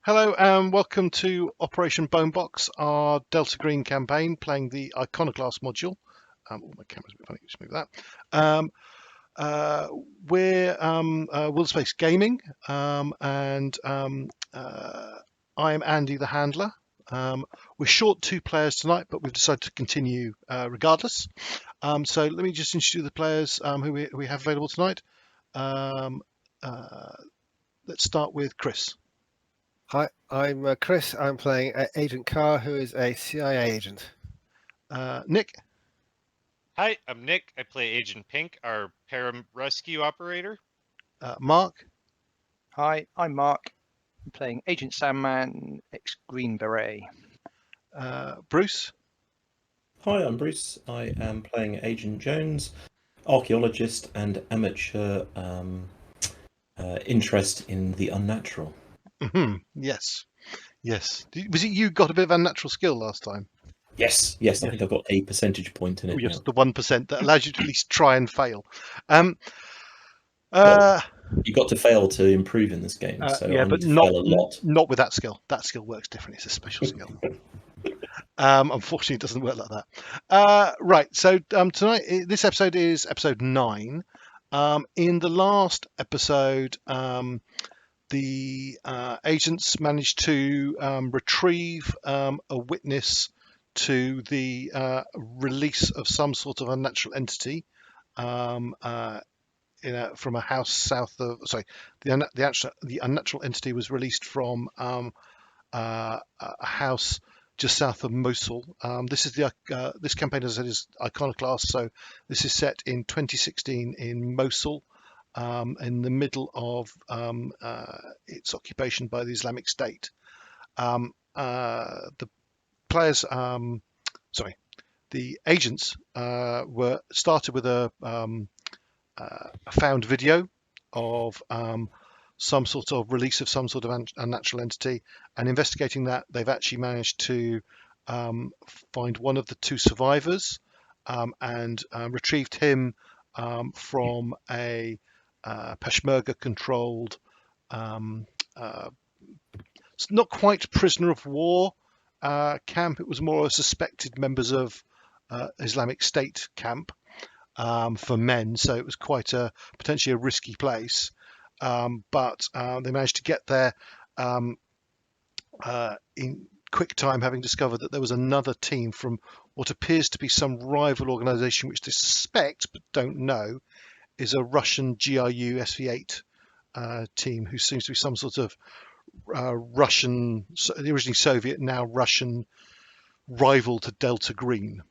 Hello and welcome to Operation Bonebox, our Delta Green campaign, playing the Iconoclast module. My camera's a bit funny, just move that. We're Wilderspace Gaming, and I am Andy, the handler. We're short 2 players tonight, but we've decided to continue regardless. So let me just introduce the players who we have available tonight. Let's start with Chris. Hi, I'm Chris. I'm playing Agent Khar, who is a CIA agent. Nick. Hi, I'm Nick. I play Agent Pink, our pararescue operator. Marc. Hi, I'm Marc. I'm playing Agent Sandman, ex-Green Beret. Bruce. Hi, I'm Bruce. I am playing Agent Jones, archaeologist and amateur interest in the unnatural. Yes. Was it you got a bit of unnatural skill last time? Yes. I think I've got a percentage point in it. Yes, now. the 1% that allows you to at least try and fail. Well, you got to fail to improve in this game, so yeah, I but need to fail a lot. not with that skill. That skill works differently. It's a special skill. Unfortunately, it doesn't work like that. Right. So tonight, this episode is episode 9. In the last episode, the agents managed to retrieve a witness to the release of some sort of unnatural entity from a house south of. Sorry, the unnatural entity was released from a house just south of Mosul. This is this campaign, as I said, is Iconoclast, so this is set in 2016 in Mosul, in the middle of its occupation by the Islamic State. The players, the agents were started with a found video of some sort of release of some sort of unnatural entity, and investigating that, they've actually managed to find one of the 2 survivors and retrieved him from a Peshmerga-controlled, it's not quite prisoner of war camp. It was more a suspected members of Islamic State camp for men, so it was quite potentially a risky place. But they managed to get there in quick time, having discovered that there was another team from what appears to be some rival organisation, which they suspect but don't know is a Russian GRU SV8 team, who seems to be some sort of Russian, originally Soviet, now Russian rival to Delta Green.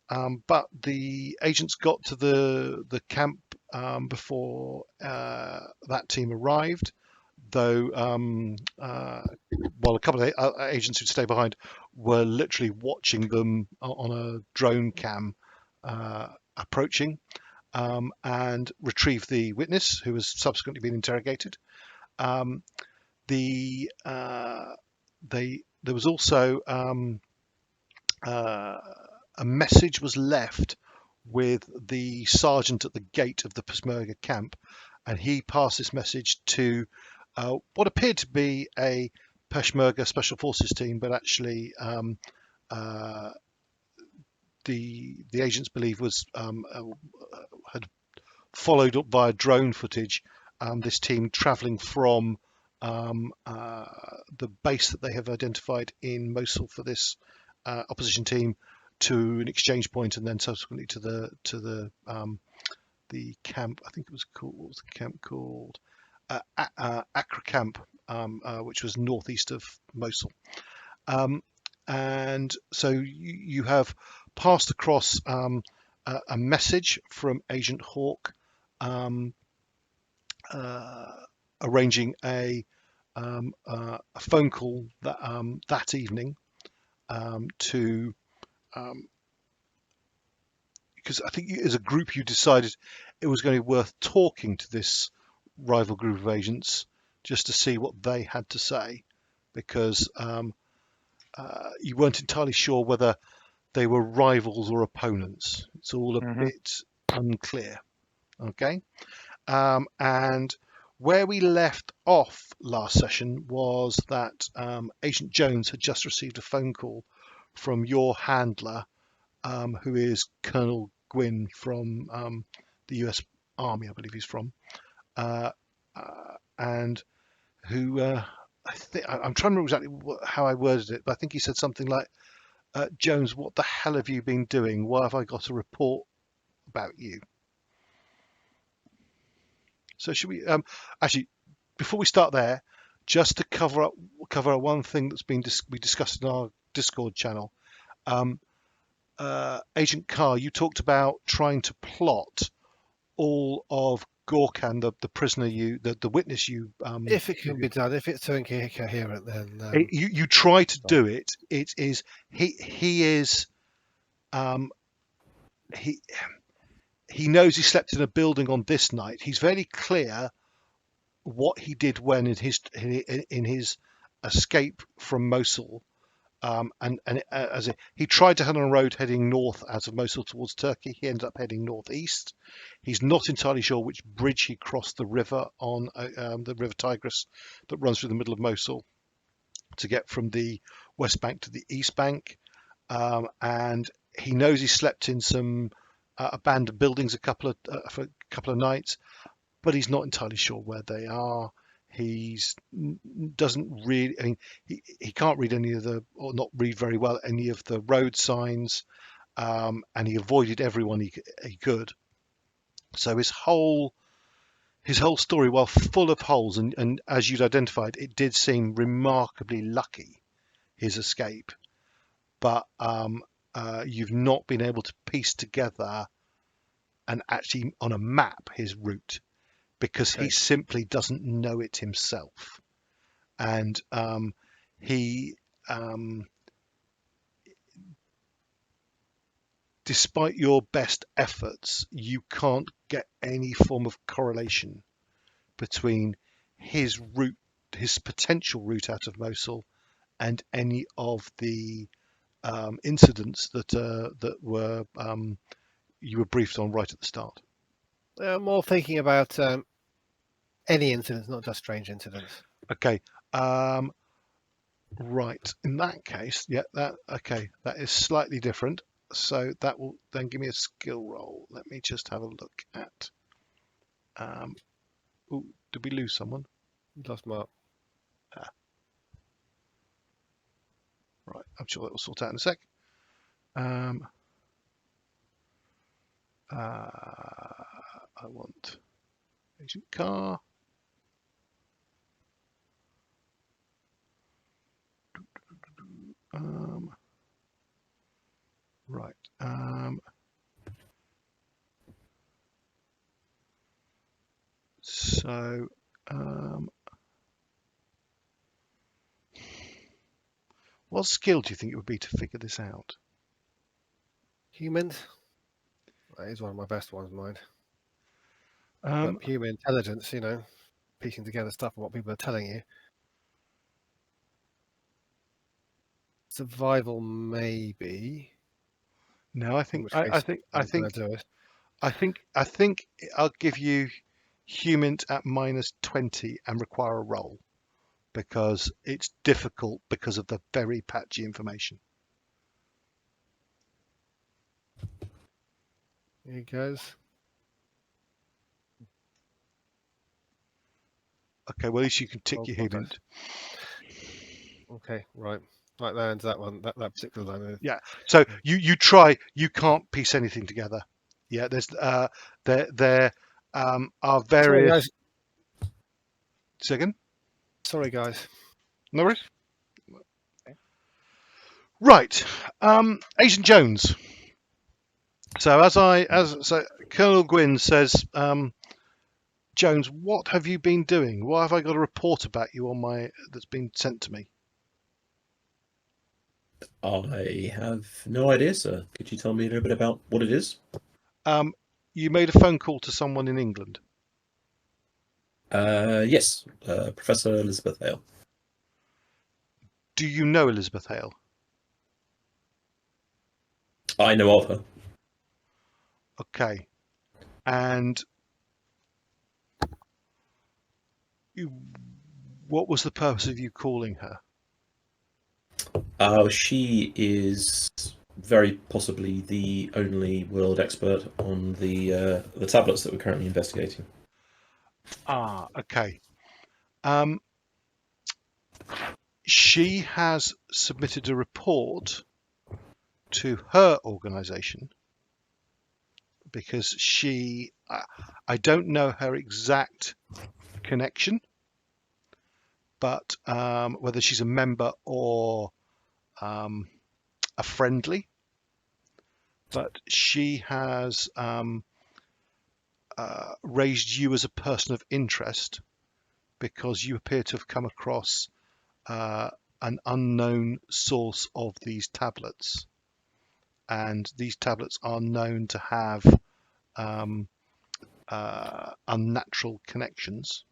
But the agents got to the camp before that team arrived, though while a couple of agents who'd stay behind were literally watching them on a drone cam approaching, and retrieved the witness, who has subsequently been interrogated. There was also a message was left with the sergeant at the gate of the Peshmerga camp, and he passed this message to what appeared to be a Peshmerga Special Forces team, but actually the agents believe was had followed up via drone footage this team travelling from the base that they have identified in Mosul for this opposition team to an exchange point, and then subsequently to the camp. I think it was called, what was the camp called? Accra camp, which was northeast of Mosul. And so you have passed across a message from Agent Hawk, arranging a phone call that evening to, because I think as a group you decided it was going to be worth talking to this rival group of agents just to see what they had to say, because you weren't entirely sure whether they were rivals or opponents. It's all a bit unclear. Okay. And Where we left off last session was that Agent Jones had just received a phone call from your handler, who is Colonel Gwyn from the US Army, I believe he's from, and who I'm trying to remember exactly how I worded it, but I think he said something like, Jones, what the hell have you been doing? Why have I got a report about you? So should we actually, before we start there, just to cover one thing that's been we discussed in our Discord channel. Agent Khar, you talked about trying to plot all of Gorkan, the prisoner the witness you If it can be done, if it's so incoherent, then you try to do it. It is he is he knows he slept in a building on this night. He's very clear what he did when in his escape from Mosul, he tried to head on a road heading north out of Mosul towards Turkey. He ended up heading northeast. He's not entirely sure which bridge he crossed the river on, the River Tigris that runs through the middle of Mosul, to get from the west bank to the east bank. And he knows he slept in some abandoned buildings for a couple of nights, but he's not entirely sure where they are. Doesn't really. I mean, he can't read or not read very well any of the road signs, and he avoided everyone he could. So his whole story, while full of holes, and as you'd identified, it did seem remarkably lucky, his escape. But you've not been able to piece together and actually on a map his route, because he simply doesn't know it himself. And despite your best efforts, you can't get any form of correlation between his potential route out of Mosul, and any of the incidents that were you were briefed on right at the start. I'm more thinking about any incidents, not just strange incidents. Okay. Right. In that case, that is slightly different. So that will then give me a skill roll. Let me just have a look at. Did we lose someone? Lost Marc. Right. I'm sure that will sort out in a sec. I want Agent Khar. Right. So what skill do you think it would be to figure this out? Humans. That is one of my best ones, mind. Um, Human intelligence, piecing together stuff and what people are telling you. Survival, maybe. no, I think I'll give you human at -20 and require a roll, because it's difficult because of the very patchy information. Here he goes. Okay, well, at least you can tick your human. Okay, right. Right, that ends that one. That particular line. Yeah. So you try. You can't piece anything together. Yeah. There's there are various. Second. Sorry, guys. No worries. Right. Agent Jones. So so Colonel Gwyn says, Jones, what have you been doing? Why have I got a report about you that's been sent to me? I have no idea, sir. Could you tell me a little bit about what it is? You made a phone call to someone in England. Yes, Professor Elizabeth Hale. Do you know Elizabeth Hale? I know of her. Okay. And what was the purpose of you calling her? She is very possibly the only world expert on the tablets that we're currently investigating. Ah, okay. She has submitted a report to her organisation because I don't know her exact connection, but whether she's a member or a friendly, but she has raised you as a person of interest because you appear to have come across an unknown source of these tablets, and these tablets are known to have unnatural connections,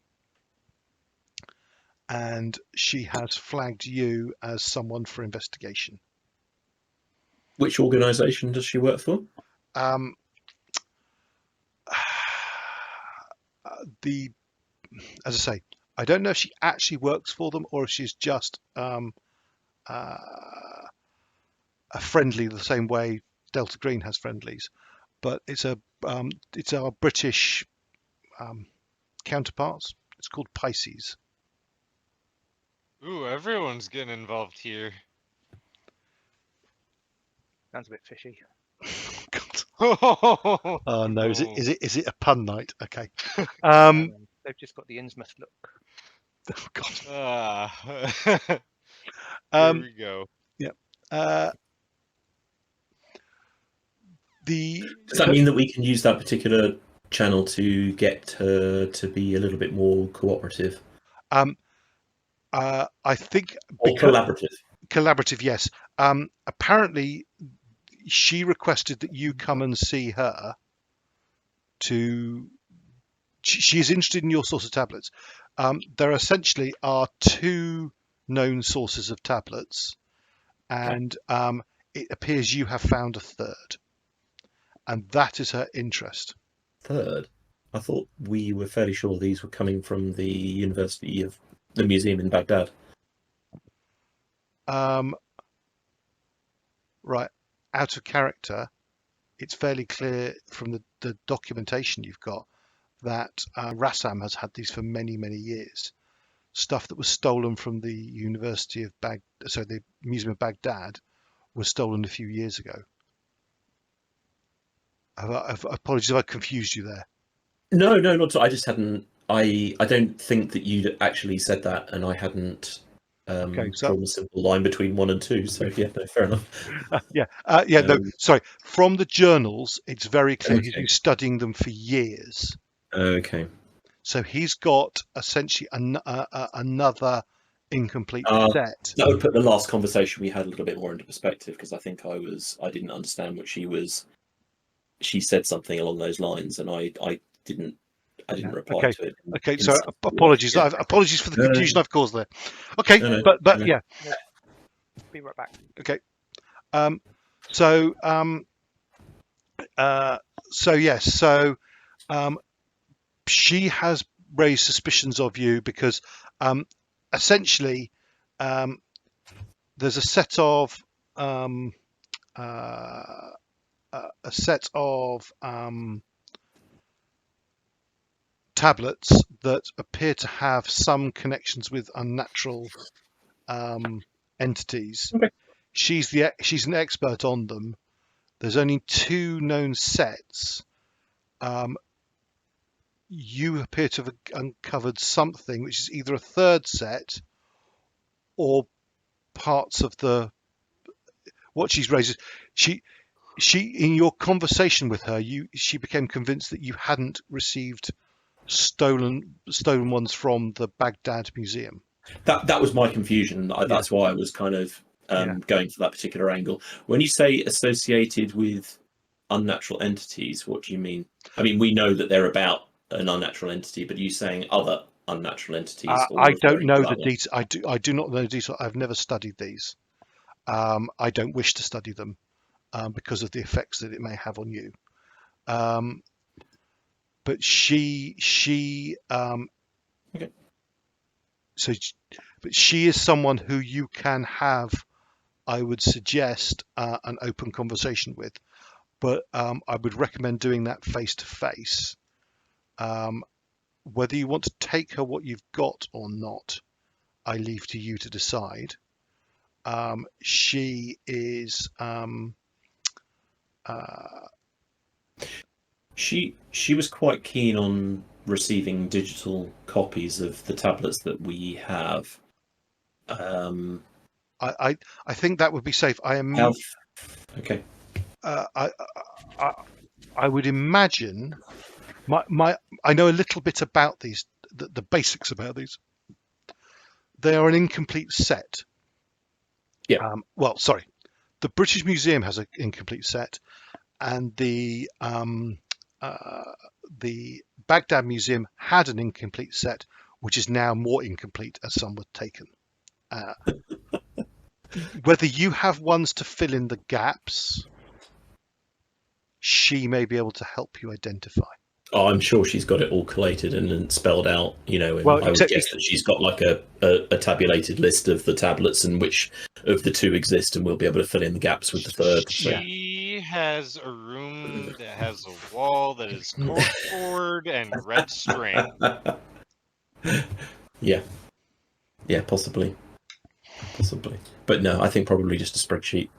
and she has flagged you as someone for investigation. Which organisation does she work for? As I say, I don't know if she actually works for them or if she's just a friendly the same way Delta Green has friendlies, but it's our British counterparts. It's called Pisces. Ooh, everyone's getting involved here. Sounds a bit fishy. God. Oh Oh no, is it a pun night? Okay. They've just got the Innsmouth look. Oh God. Here we go. Does that mean that we can use that particular channel to get her to be a little bit more cooperative I think or collaborative? Collaborative, yes. Apparently, she requested that you come and see her. She is interested in your source of tablets. There essentially are two known sources of tablets, and it appears you have found a third, and that is her interest. Third, I thought we were fairly sure these were coming from the University of the Museum in Baghdad. Right, out of character, it's fairly clear from the documentation you've got that Rassam has had these for many, many years. Stuff that was stolen from the University of the Museum of Baghdad was stolen a few years ago. Apologies if I confused you there. No, not at all. I just hadn't. I don't think that you'd actually said that, and I hadn't drawn a simple line between 1 and 2. So yeah, no, fair enough. No, sorry. From the journals, it's very clear he's Okay. been studying them for years. Okay. So he's got essentially another incomplete set. That would put the last conversation we had a little bit more into perspective, because I think I didn't understand what she said something along those lines, and I didn't reply to it. Okay, so apologies. Yeah. Apologies for the confusion I've caused there. Okay, No. but yeah. Be right back. Okay. So yes. So she has raised suspicions of you because essentially there's a set of tablets that appear to have some connections with unnatural entities. Okay. She's an expert on them. There's only 2 known sets. You appear to have uncovered something which is either a third set or parts of what she's raised. She in your conversation with her, she became convinced that you hadn't received stolen ones from the Baghdad Museum. That was my confusion. That's why I was kind of going for that particular angle. When you say associated with unnatural entities, what do you mean? I mean, we know that they're about an unnatural entity, but are you saying other unnatural entities? I don't know the detail. I do not know the detail. I've never studied these. I don't wish to study them because of the effects that it may have on you. But she Okay. but she is someone who you can have, I would suggest, an open conversation with. But I would recommend doing that face to face. Whether you want to take her what you've got or not, I leave to you to decide. She is She was quite keen on receiving digital copies of the tablets that we have. I think that would be safe. Okay. I would imagine I know a little bit about these, the basics about these. They are an incomplete set. Yeah. Well, sorry, the British Museum has an incomplete set, and the Baghdad Museum had an incomplete set, which is now more incomplete as some were taken. Whether you have ones to fill in the gaps, she may be able to help you identify. Oh, I'm sure she's got it all collated and spelled out, and Well, I would guess that she's got like a tabulated list of the tablets and which of the two exist, and we'll be able to fill in the gaps with the third. She has a room that has a wall that is corkboard and red string. Yeah, possibly. But no, I think probably just a spreadsheet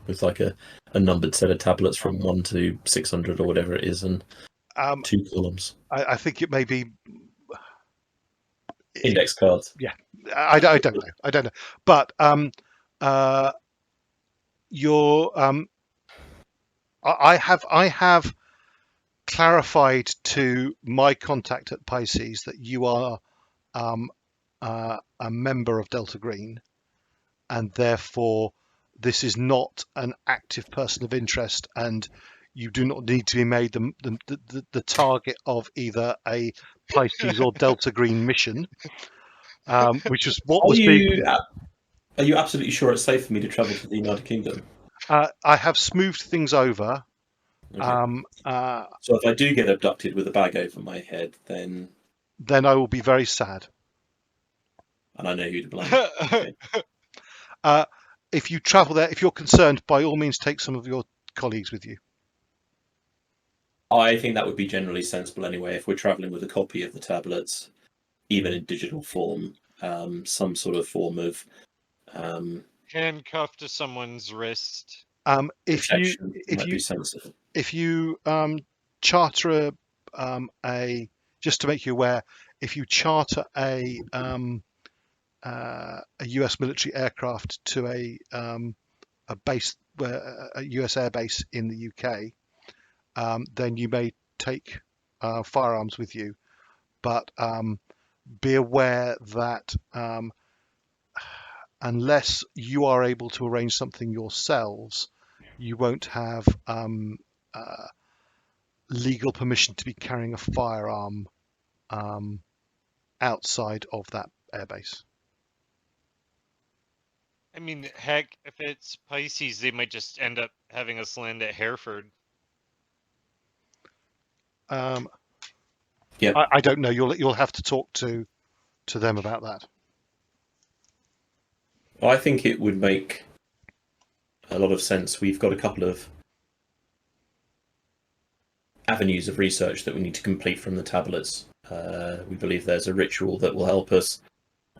with like a numbered set of tablets from 1 to 600 or whatever it is, and 2 columns. I think it may be Index cards. Yeah, I don't know. But I have clarified to my contact at Pisces that you are a member of Delta Green, and therefore this is not an active person of interest, and you do not need to be made the target of either a Pisces or Delta Green mission, which is what was being. Are you absolutely sure it's safe for me to travel to the United Kingdom? I have smoothed things over. Okay. So if I do get abducted with a bag over my head, then I will be very sad. And I know who to blame. Okay. If you travel there, if you're concerned, by all means, take some of your colleagues with you. I think that would be generally sensible anyway. If we're travelling with a copy of the tablets, even in digital form, some sort of form of handcuffed to someone's wrist. If you charter just to make you aware, if you charter a US military aircraft to a base, a US air base in the UK, then you may take firearms with you, but be aware that unless you are able to arrange something yourselves, you won't have legal permission to be carrying a firearm outside of that airbase. I mean, heck, if it's Pisces, they might just end up having us land at Hereford. Yeah, I don't know. You'll have to talk to them about that. I think it would make a lot of sense. We've got a couple of avenues of research that we need to complete from the tablets. We believe there's a ritual that will help us,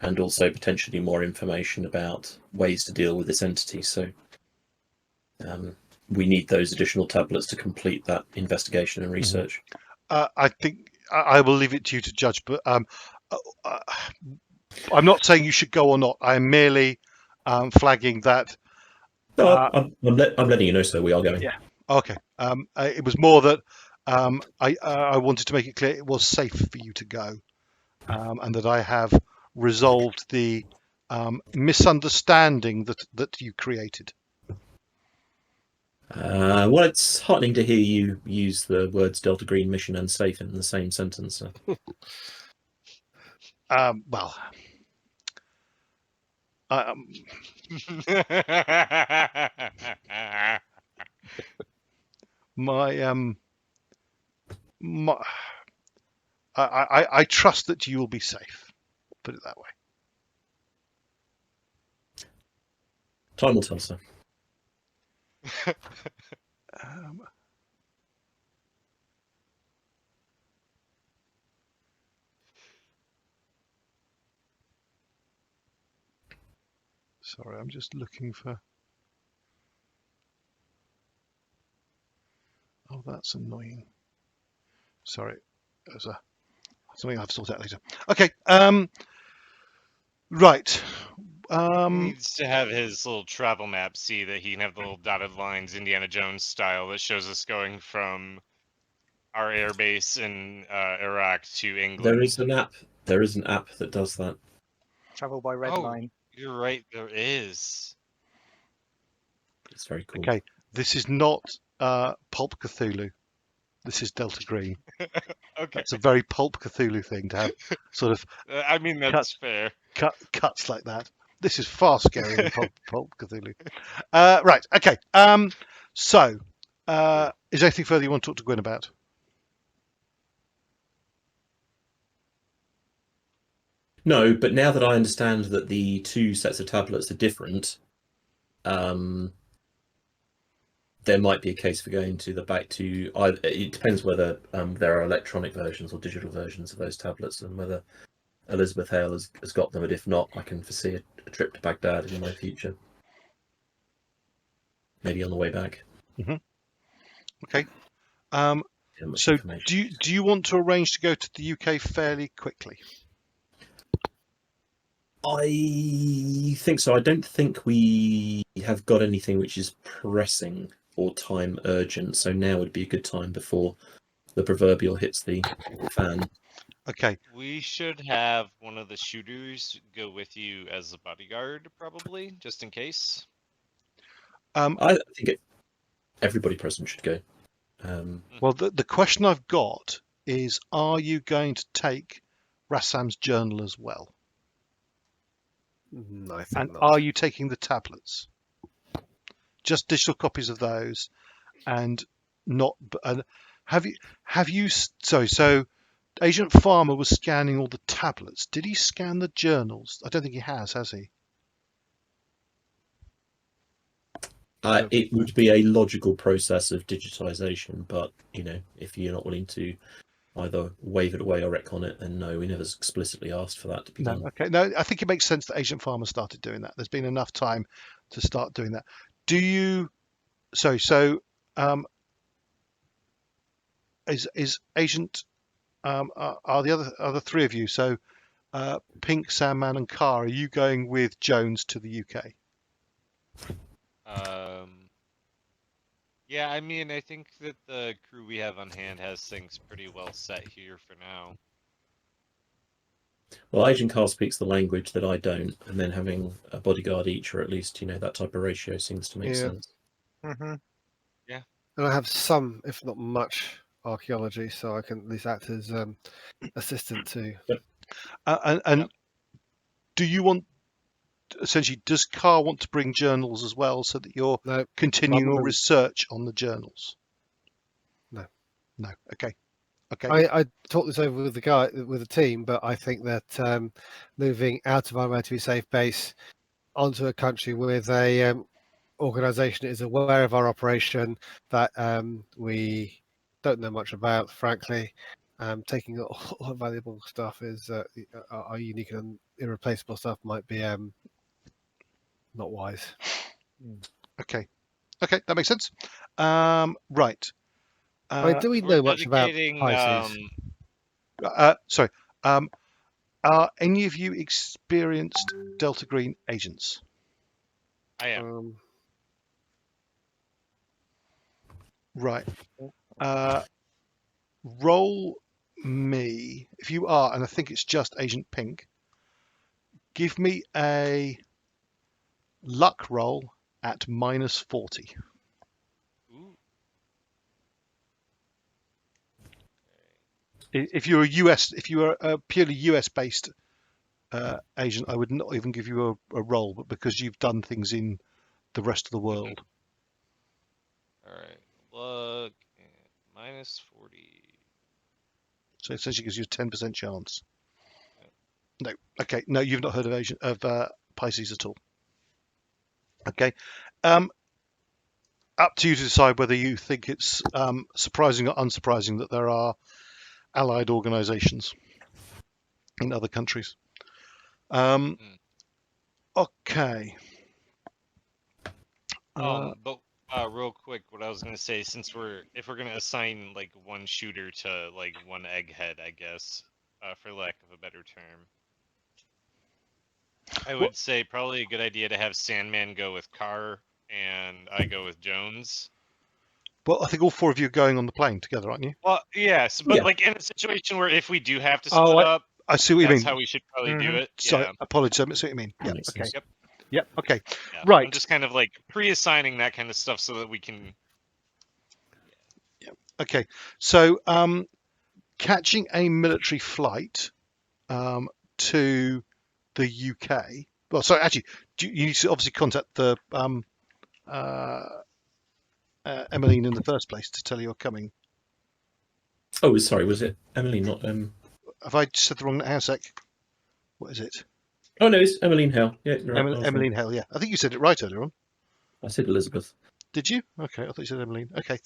and also potentially more information about ways to deal with this entity. So we need those additional tablets to complete that investigation and research. I think I will leave it to you to judge, but I'm not saying you should go or not. I am merely flagging that. No, I'm letting you know, sir. We are going. Yeah. Okay. It was more that I wanted to make it clear it was safe for you to go, and that I have resolved the misunderstanding that you created. Well, it's heartening to hear you use the words Delta Green mission and safe in the same sentence. So. Well, I trust that you will be safe. Put it that way. Time will tell, sir. Um, sorry, I'm just looking for. Oh, that's annoying. Sorry, there's something I have to sort out later. Okay. Right. He Um, needs to have his little travel map see that he can have the little dotted lines, Indiana Jones style, that shows us going from our air base in Iraq to England. There is an app. There is an app that does that. Travel by red Oh, line. you're right, there is. It's very cool. okay. This is not Pulp Cthulhu. This is Delta Green. Okay. That's a very Pulp Cthulhu thing to have sort of I mean, that's fair. cuts like that. This is far scarier than Pulp Cthulhu. Right. Okay. So, is there anything further you want to talk to Gwyn about? No, but now that I understand that the two sets of tablets are different, there might be a case for going to back to. It depends whether there are electronic versions or digital versions of those tablets, and whether Elizabeth Hale has got them. And if not, I can foresee a trip to Baghdad in my future, maybe on the way back. Okay. Yeah, much So, information. do you want to arrange to go to the UK fairly quickly? I think so. I don't think we have got anything which is pressing or time urgent. So now would be a good time before the proverbial hits the fan. Okay. We should have one of the shooters go with you as a bodyguard, probably, just in case. I think everybody present should go. Well, the question I've got is, are you going to take Rassam's journal as well? I think And not. are you taking the tablets? Just digital copies of those, and not. Have you? Sorry. So, Agent Farmer was scanning all the tablets. Did he scan the journals? I don't think he has he? It would be a logical process of digitization, but if you're not willing to either wave it away or retcon it, then no, we never explicitly asked for that to be No. done. Okay. No, I think it makes sense that Agent Farmer started doing that. There's been enough time to start doing that. Do you? Sorry. So, is Agent? Are the other three of you? So, Pink, Sandman, and Khar. Are you going with Jones to the UK? Yeah, I mean, I think that the crew we have on hand has things pretty well set here for now. Well, Agent Khar speaks the language that I don't, and then having a bodyguard each, or at least that type of ratio, seems to make sense. Mm-hmm. Yeah. And I have some, if not much, archaeology, so I can at least act as assistant to. And do you want? Essentially, does Khar want to bring journals as well, so that you're No, continuing your Mum- research on the journals? No. No. Okay. Okay. I talked this over with the team, but I think that moving out of our relatively safe base onto a country with a organisation that is aware of our operation that we don't know much about, frankly, taking all valuable stuff is our unique and irreplaceable stuff might be not wise. Okay. Okay, that makes sense. Right. I mean, do we We're know much about dedicating, Pisces? Sorry. Are any of you experienced Delta Green agents? I am. Right. Roll me, if you are, and I think it's just Agent Pink, give me a luck roll at -40. Ooh. If you're a purely US based agent, I would not even give you a roll, but because you've done things in the rest of the world. All right. Look, -40. So it essentially gives you a 10% chance. No. Okay. No, you've not heard of Pisces at all. Okay. Up to you to decide whether you think it's surprising or unsurprising that there are allied organisations in other countries. Okay. But real quick, what I was gonna say, if we're gonna assign like one shooter to like one egghead, I guess, for lack of a better term, I would say probably a good idea to have Sandman go with Khar and I go with Jones. Well, I think all four of you are going on the plane together, aren't you? Well, yes, but Yeah. like in a situation where if we do have to split up, I see what you that's mean. how we should probably do it. Sorry, Yeah. apologies. I see what you mean. That Yeah. makes Okay. sense. Yep. Yep. Okay. Yeah. Right. I'm just kind of like pre-assigning that kind of stuff so that we can. Okay. So, catching a military flight to the UK. Well, sorry, actually, you need to obviously contact the Emmeline in the first place to tell you you're coming. Oh, sorry, was it Emily? Not Have I said the wrong? Hang on a sec. What is it? Oh no, it's Emmeline Hell. Yeah, you're right, I was wrong. Emmeline Hell. Yeah, I think you said it right earlier on. I said Elizabeth. Did you? Okay, I thought you said Emmeline. Okay.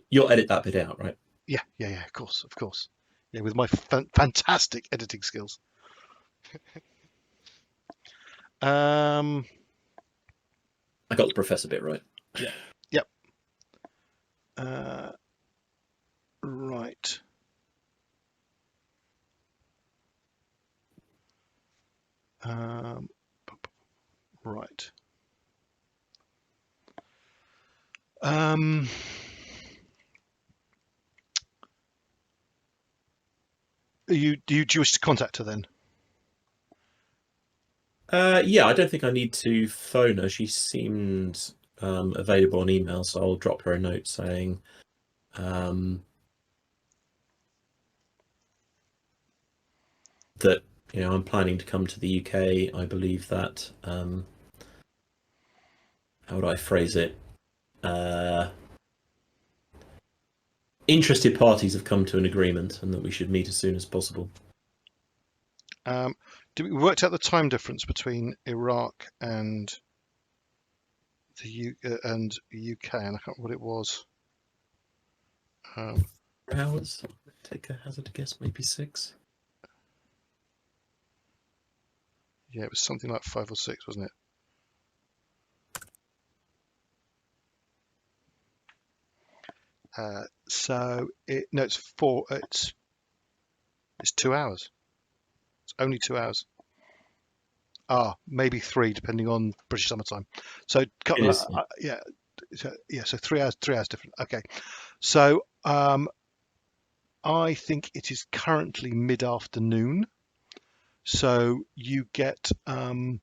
You'll edit that bit out, right? Yeah. Of course. Yeah, with my fantastic editing skills. I got the professor bit right. Yep. Right. Right. Do you wish to contact her then? Yeah, I don't think I need to phone her. She seemed available on email, so I'll drop her a note saying that I'm planning to come to the UK. I believe that how would I phrase it? Interested parties have come to an agreement, and that we should meet as soon as possible. We worked out the time difference between Iraq and the UK, and I can't remember what it was. Hours? Take a hazard guess, maybe 6. Yeah, it was something like 5 or 6, wasn't it? So it's 4. It's 2 hours. It's only 2 hours. Maybe 3, depending on British summertime. So couple of, yeah. So 3 hours. 3 hours different. Okay. So I think it is currently mid-afternoon. So you get a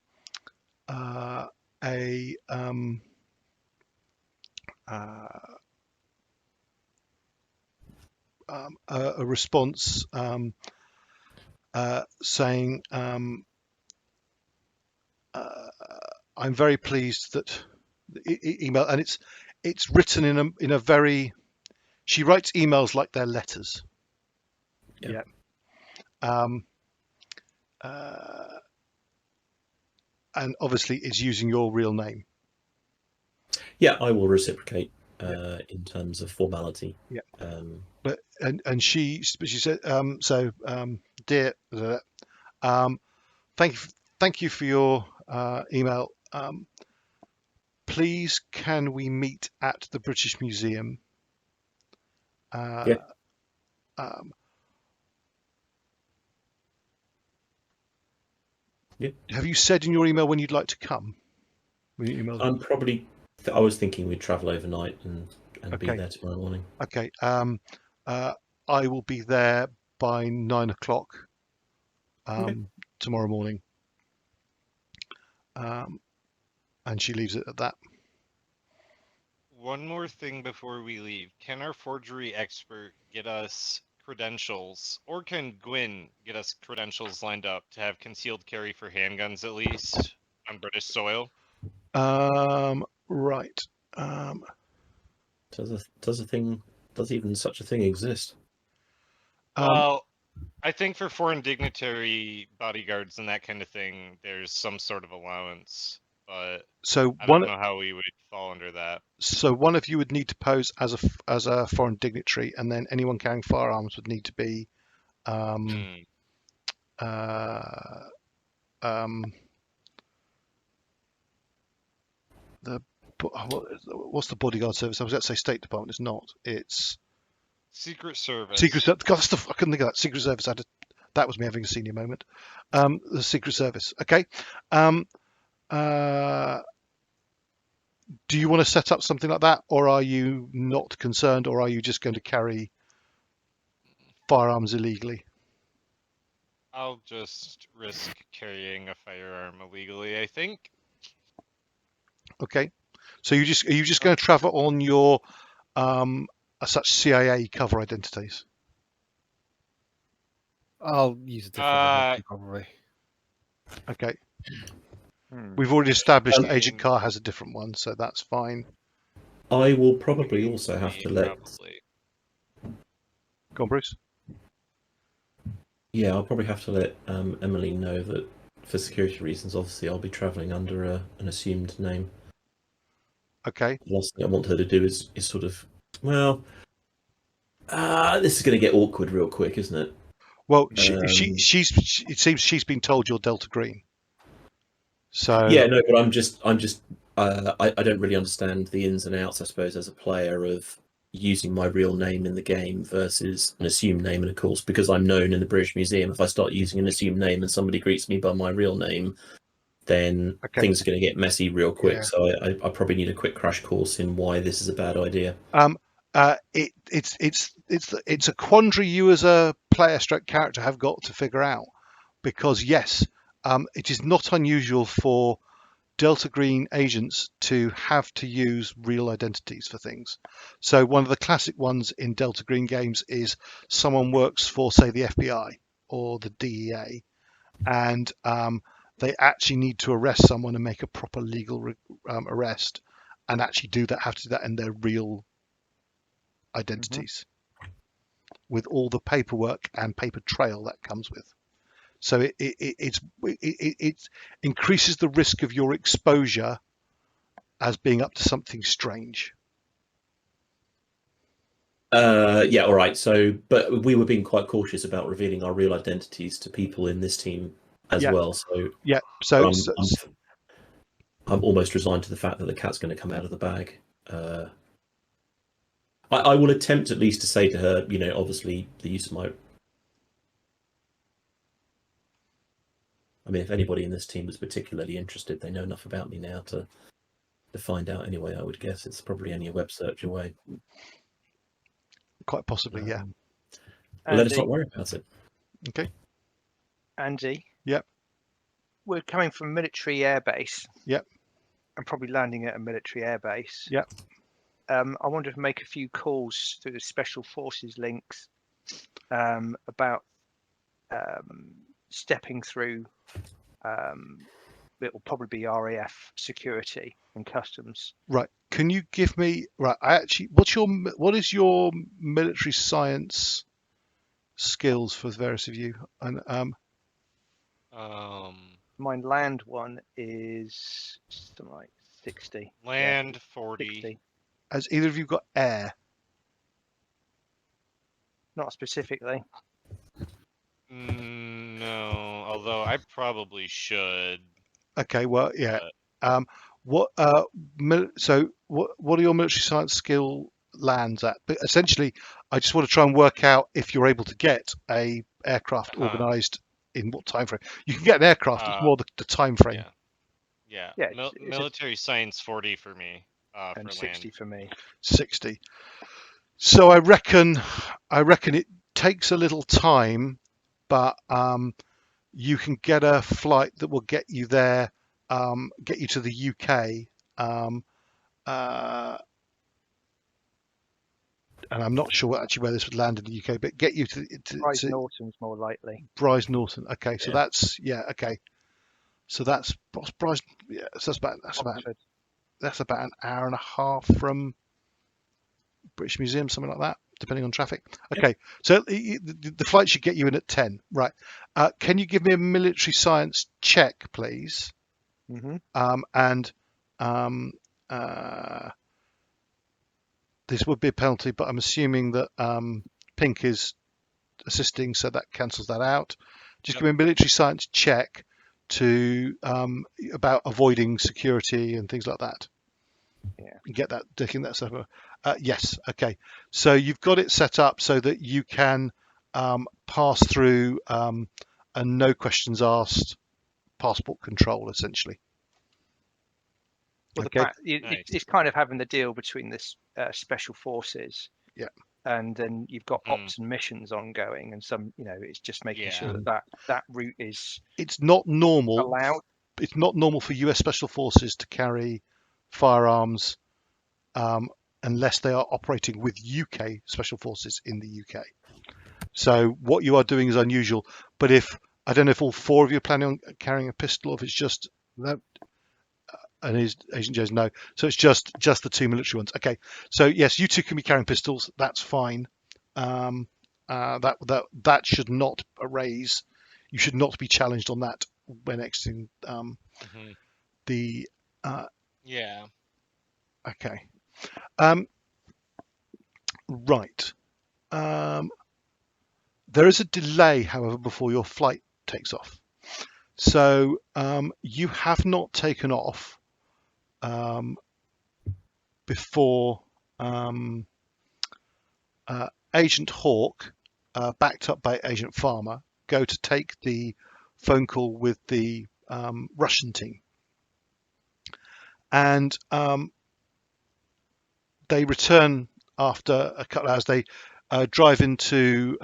response saying, "I'm very pleased that email," and it's written in a very. She writes emails like they're letters. Yeah. And obviously is using your real name. Yeah, I will reciprocate in terms of formality. Yeah. But she said, dear, thank you for your email. Please, can we meet at the British Museum? Yeah. Have you said in your email when you'd like to come? I was thinking we'd travel overnight and be there tomorrow morning. Okay. I will be there by 9 o'clock tomorrow morning. And she leaves it at that. One more thing before we leave. Can our forgery expert get us credentials, or can Gwyn get us credentials lined up to have concealed carry for handguns at least on British soil? Right. Does even such a thing exist? Well, I think for foreign dignitary bodyguards and that kind of thing, there's some sort of allowance. but So I one don't know how we would fall under that. so one of you would need to pose as a foreign dignitary, and then anyone carrying firearms would need to be Hmm. uh, um, the what's the bodyguard service? I was going to say State Department. It's not. It's Secret Service. Secret Service. God, I couldn't think of that. Secret Service. That was me having a senior moment. The Secret Service. Okay. Do you want to set up something like that, or are you not concerned, or are you just going to carry firearms illegally? I'll just risk carrying a firearm illegally, I think. Okay. So are you just going to travel on your as such CIA cover identities? I'll use a different identity probably. Okay. Hmm. We've already established Um, that Agent Khar has a different one, so that's fine. I will probably also have to let. Probably. Go on, Bruce. Yeah, I'll probably have to let Emily know that for security reasons, obviously, I'll be travelling under an assumed name. Okay. The last thing I want her to do is sort of, well, this is going to get awkward real quick, isn't it? Well, it seems she's been told you're Delta Green. So Yeah, no, but I don't really understand the ins and outs, I suppose, as a player of using my real name in the game versus an assumed name. And of course, because I'm known in the British Museum, if I start using an assumed name and somebody greets me by my real name, then things are going to get messy real quick. Yeah. So I probably need a quick crash course in why this is a bad idea. It's a quandary you as a player stroke character have got to figure out, because yes, it is not unusual for Delta Green agents to have to use real identities for things. So one of the classic ones in Delta Green games is someone works for, say, the FBI or the DEA, and they actually need to arrest someone and make a proper legal arrest, and actually have to do that in their real identities, with all the paperwork and paper trail that comes with. So it increases the risk of your exposure as being up to something strange. Yeah, all right. So, but we were being quite cautious about revealing our real identities to people in this team as well. So yeah, so I'm almost resigned to the fact that the cat's going to come out of the bag. I will attempt at least to say to her, obviously the use of my. I mean, if anybody in this team was particularly interested, they know enough about me now to find out anyway. I would guess it's probably only a web search away. Quite possibly, yeah. Well, let us not worry about it. Okay. Andy. Yep. We're coming from military airbase. Yep. And probably landing at a military airbase. Yep. I wanted to make a few calls through the Special Forces links about stepping through. It will probably be RAF security and customs. Right. Can you give me what is your military science skills for the various of you? And my land one is something like 60. Land 40. 60. Has either of you got air? Not specifically. No, although I probably should. Okay, well, yeah. What are your military science skill lands at? But essentially, I just want to try and work out if you're able to get a aircraft organised in what time frame. You can get an aircraft. It's more the time frame. Yeah. It's military science 40 for me. And for 60 land. for me. 60. So I reckon it takes a little time, but you can get a flight that will get you there, get you to the UK, and I'm not sure where this would land in the UK, but get you to Bryce Norton's more likely. Bryce Norton. Okay, so that's okay. So that's Bryce. Yeah, so that's about an hour and a half from British Museum, something like that, depending on traffic. Okay, so the flight should get you in at 10. Right. Can you give me a military science check, please? Mm-hmm. and this would be a penalty, but I'm assuming that pink is assisting, so that cancels that out. Just give me a military science check to about avoiding security and things like that. Yeah. Get that, taking that stuff. Yes, okay. So you've got it set up so that you can pass through and no questions asked passport control, essentially. Well, Okay. Nice. it's kind of having the deal between this special forces. Yeah. And then you've got Mhm. ops and missions ongoing, and some, it's just making Yeah. sure that route is It's not normal. allowed. It's not normal for US Special Forces to carry firearms unless they are operating with UK Special Forces in the UK. So what you are doing is unusual. But if I don't know if all four of you are planning on carrying a pistol, or if it's just No, and his Agent Joe's no. So it's just the two military ones. Okay. So yes, you two can be carrying pistols. That's fine. That should not raise. You should not be challenged on that when exiting Mhm. the. Yeah. Okay. Right. There is a delay, however, before your flight takes off. So you have not taken off before Agent Hawk, backed up by Agent Farmer, go to take the phone call with the Russian team. And they return after a couple of hours. They drive into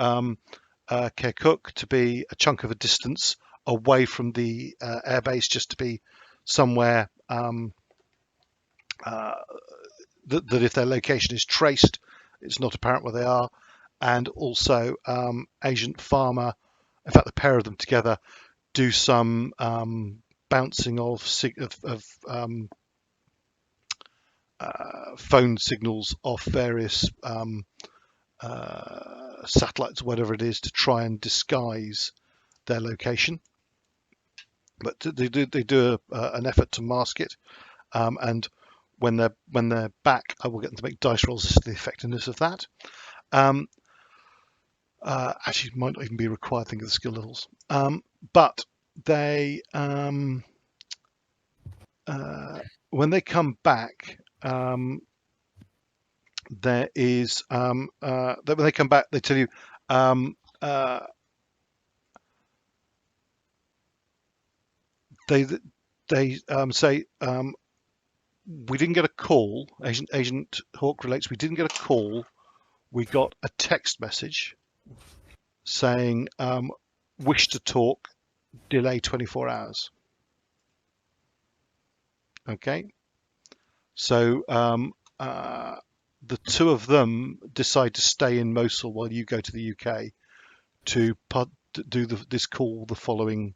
Kirkuk to be a chunk of a distance away from the airbase, just to be somewhere that if their location is traced, it's not apparent where they are. And also Agent Farmer, in fact the pair of them together, do some bouncing of phone signals off various satellites, whatever it is, to try and disguise their location. But they do an effort to mask it, and when they're back, I will get them to make dice rolls as to the effectiveness of that. Actually, might not even be required. Think of the skill levels. But they when they come back, there is when they come back, they tell you they say we didn't get a call. Agent Hawk relates, we didn't get a call. We got a text message saying wish to talk, delay 24 hours. Okay, so the two of them decide to stay in Mosul while you go to the UK to do this call the following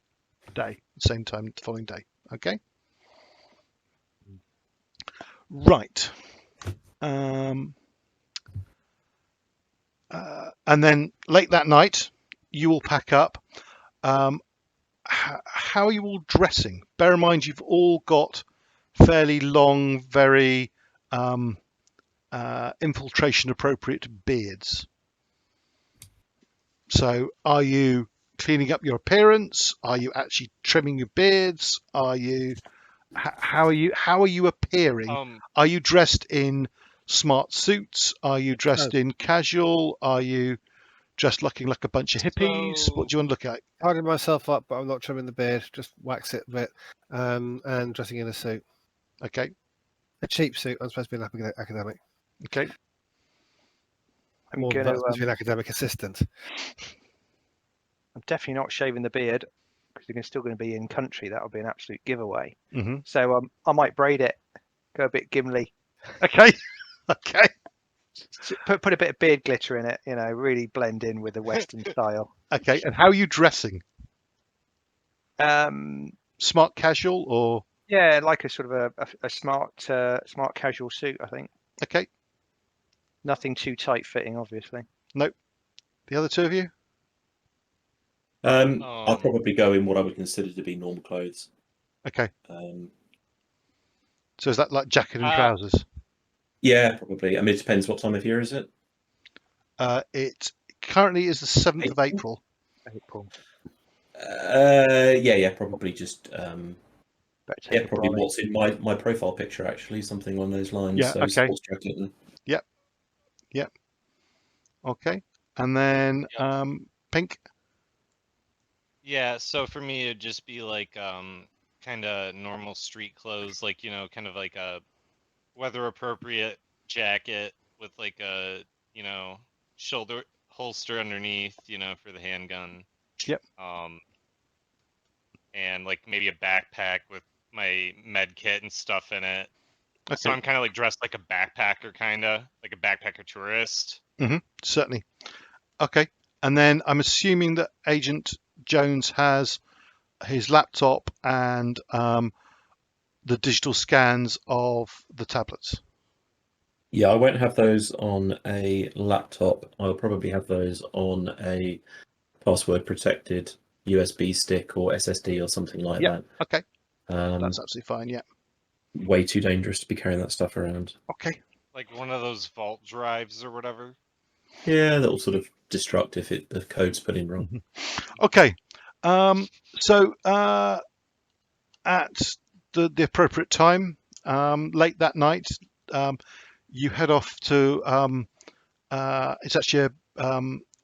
day, same time the following day. Okay, right. And then late that night, you will pack up. How are you all dressing? Bear in mind, you've all got fairly long, very infiltration appropriate beards. So are you cleaning up your appearance? Are you actually trimming your beards? Are you how are you appearing? Are you dressed in smart suits? Are you dressed in casual? Are you dressed looking like a bunch of hippies? What do you want to look at? tidying myself up, but I'm not trimming the beard. Just wax it a bit, and dressing in a suit. Okay. A cheap suit. I'm supposed to be an academic. Okay. I'm Or that's supposed to be an academic assistant. I'm definitely not shaving the beard because you're still going to be in country. That'll be an absolute giveaway. Mm-hmm. So I might braid it, go a bit Gimli. Okay. Okay. Put a bit of beard glitter in it. Really blend in with the Western style. Okay. And how are you dressing? Smart casual or? Yeah, like a sort of a smart casual suit, I think. Okay. Nothing too tight fitting, obviously. Nope. The other two of you? I'll probably go in what I would consider to be normal clothes. Okay. Um, So is that like jacket and Uh, trousers? yeah, probably. I mean, it depends what time of year is it. It currently is the 7th of April? April. Yeah, probably just Better take a probably brolly. what's in my profile picture actually, something along those lines. Yeah, So okay. sports jacket and Okay. And then Yep. pink. Yeah, so for me it'd just be like kind of normal street clothes, like kind of like a weather appropriate jacket with like a shoulder holster underneath, for the handgun. Yep. And like maybe a backpack with my med kit and stuff in it. So Okay. I'm kind of like dressed like a backpacker, kind of like a backpacker tourist. Certainly. Okay. And then I'm assuming that Agent Jones has his laptop and the digital scans of the tablets. yeah, I won't have those on a laptop. I'll probably have those on a password protected USB stick or SSD or something like Yeah. that. Okay. Um, That's absolutely fine. Yeah. way too dangerous to be carrying that stuff around. Okay. Like one of those vault drives or whatever. Yeah, that'll sort of destruct if the code's put in wrong. Okay. So at the appropriate time, late that night, you head off to it's actually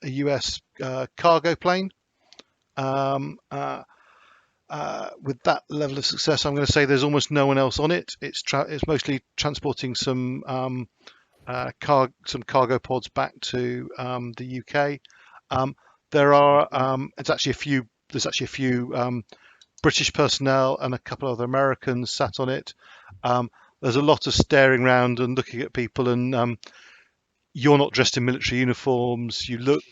a US cargo plane. With that level of success, I'm going to say there's almost no one else on it. It's mostly transporting some cargo pods back to the UK. There's actually a few British personnel and a couple of other Americans sat on it. There's a lot of staring around and looking at people, and you're not dressed in military uniforms. You look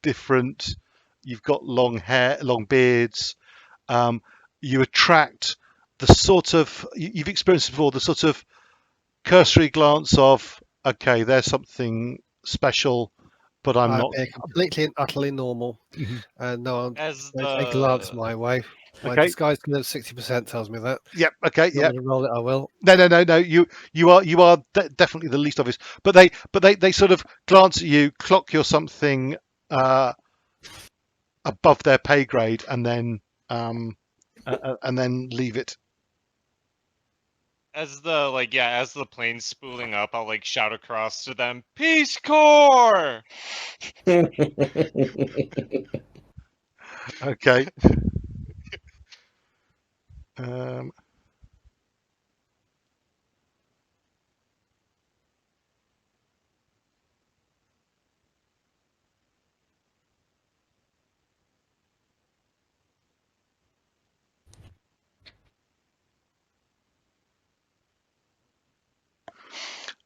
different. You've got long hair, long beards. You attract the sort of you've experienced before, the sort of cursory glance of, okay, there's something special, but I'm I not. appear completely and utterly normal, Mhm. and no one As makes a glance the my way. My Okay. disguise skill of 60% tells me that. Yep. Okay. If you Yep. want me to roll it, I will. No. You are definitely the least obvious. But they sort of glance at you, clock you're something above their pay grade, and then leave it. as the plane's spooling up, I'll like shout across to them, Peace Corps! Okay. Um,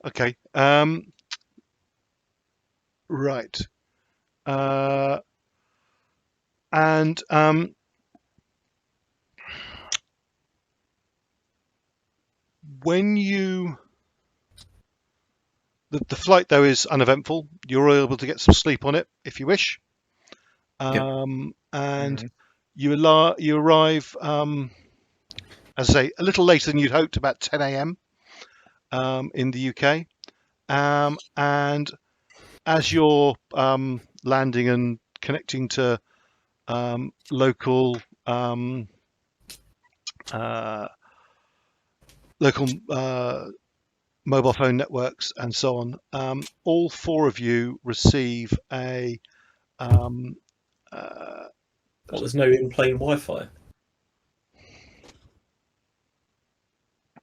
okay. Right. And when the flight though is uneventful, you're able to get some sleep on it if you wish. And you arrive, as I say, a little later than you'd hoped, about 10 a.m. In the UK. And as you're landing and connecting to local mobile phone networks and so on, all four of you receive a Well, there's no in-plane Wi-Fi.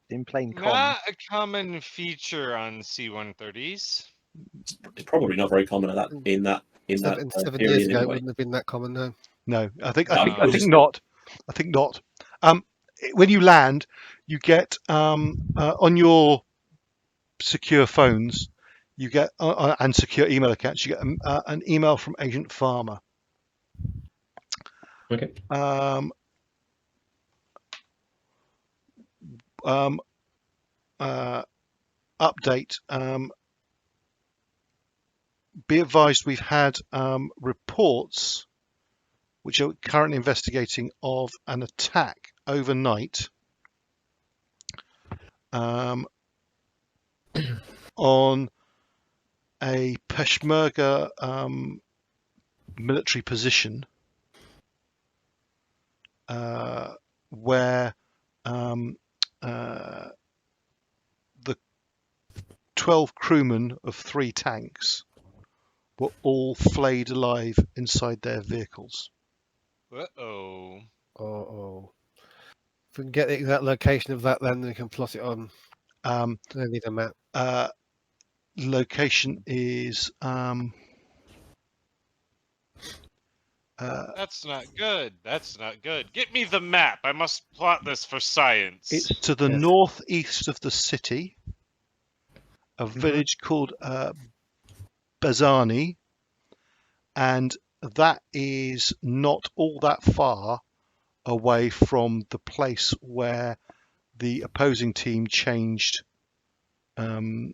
In plain com. Not a common feature on C-130s. It's probably not very common in that In 7 period years ago, it anyway. wouldn't have been that common, no. No, I think We'll just- not. I think not. When you land, you get on your secure phones, you get and secure email accounts. You get an email from Agent Farmer. Okay. Update. Be advised, we've had reports which are currently investigating of an attack overnight on a Peshmerga military position where the 12 crewmen of 3 tanks were all flayed alive inside their vehicles. Uh-oh. Oh. If we can get the exact location of that, then we can plot it on. I need a map. Location is That's not good. That's not good. Get me the map. I must plot this for science. it's to the Yes. northeast of the city, a village called Bazani, and that is not all that far away from the place where the opposing team changed their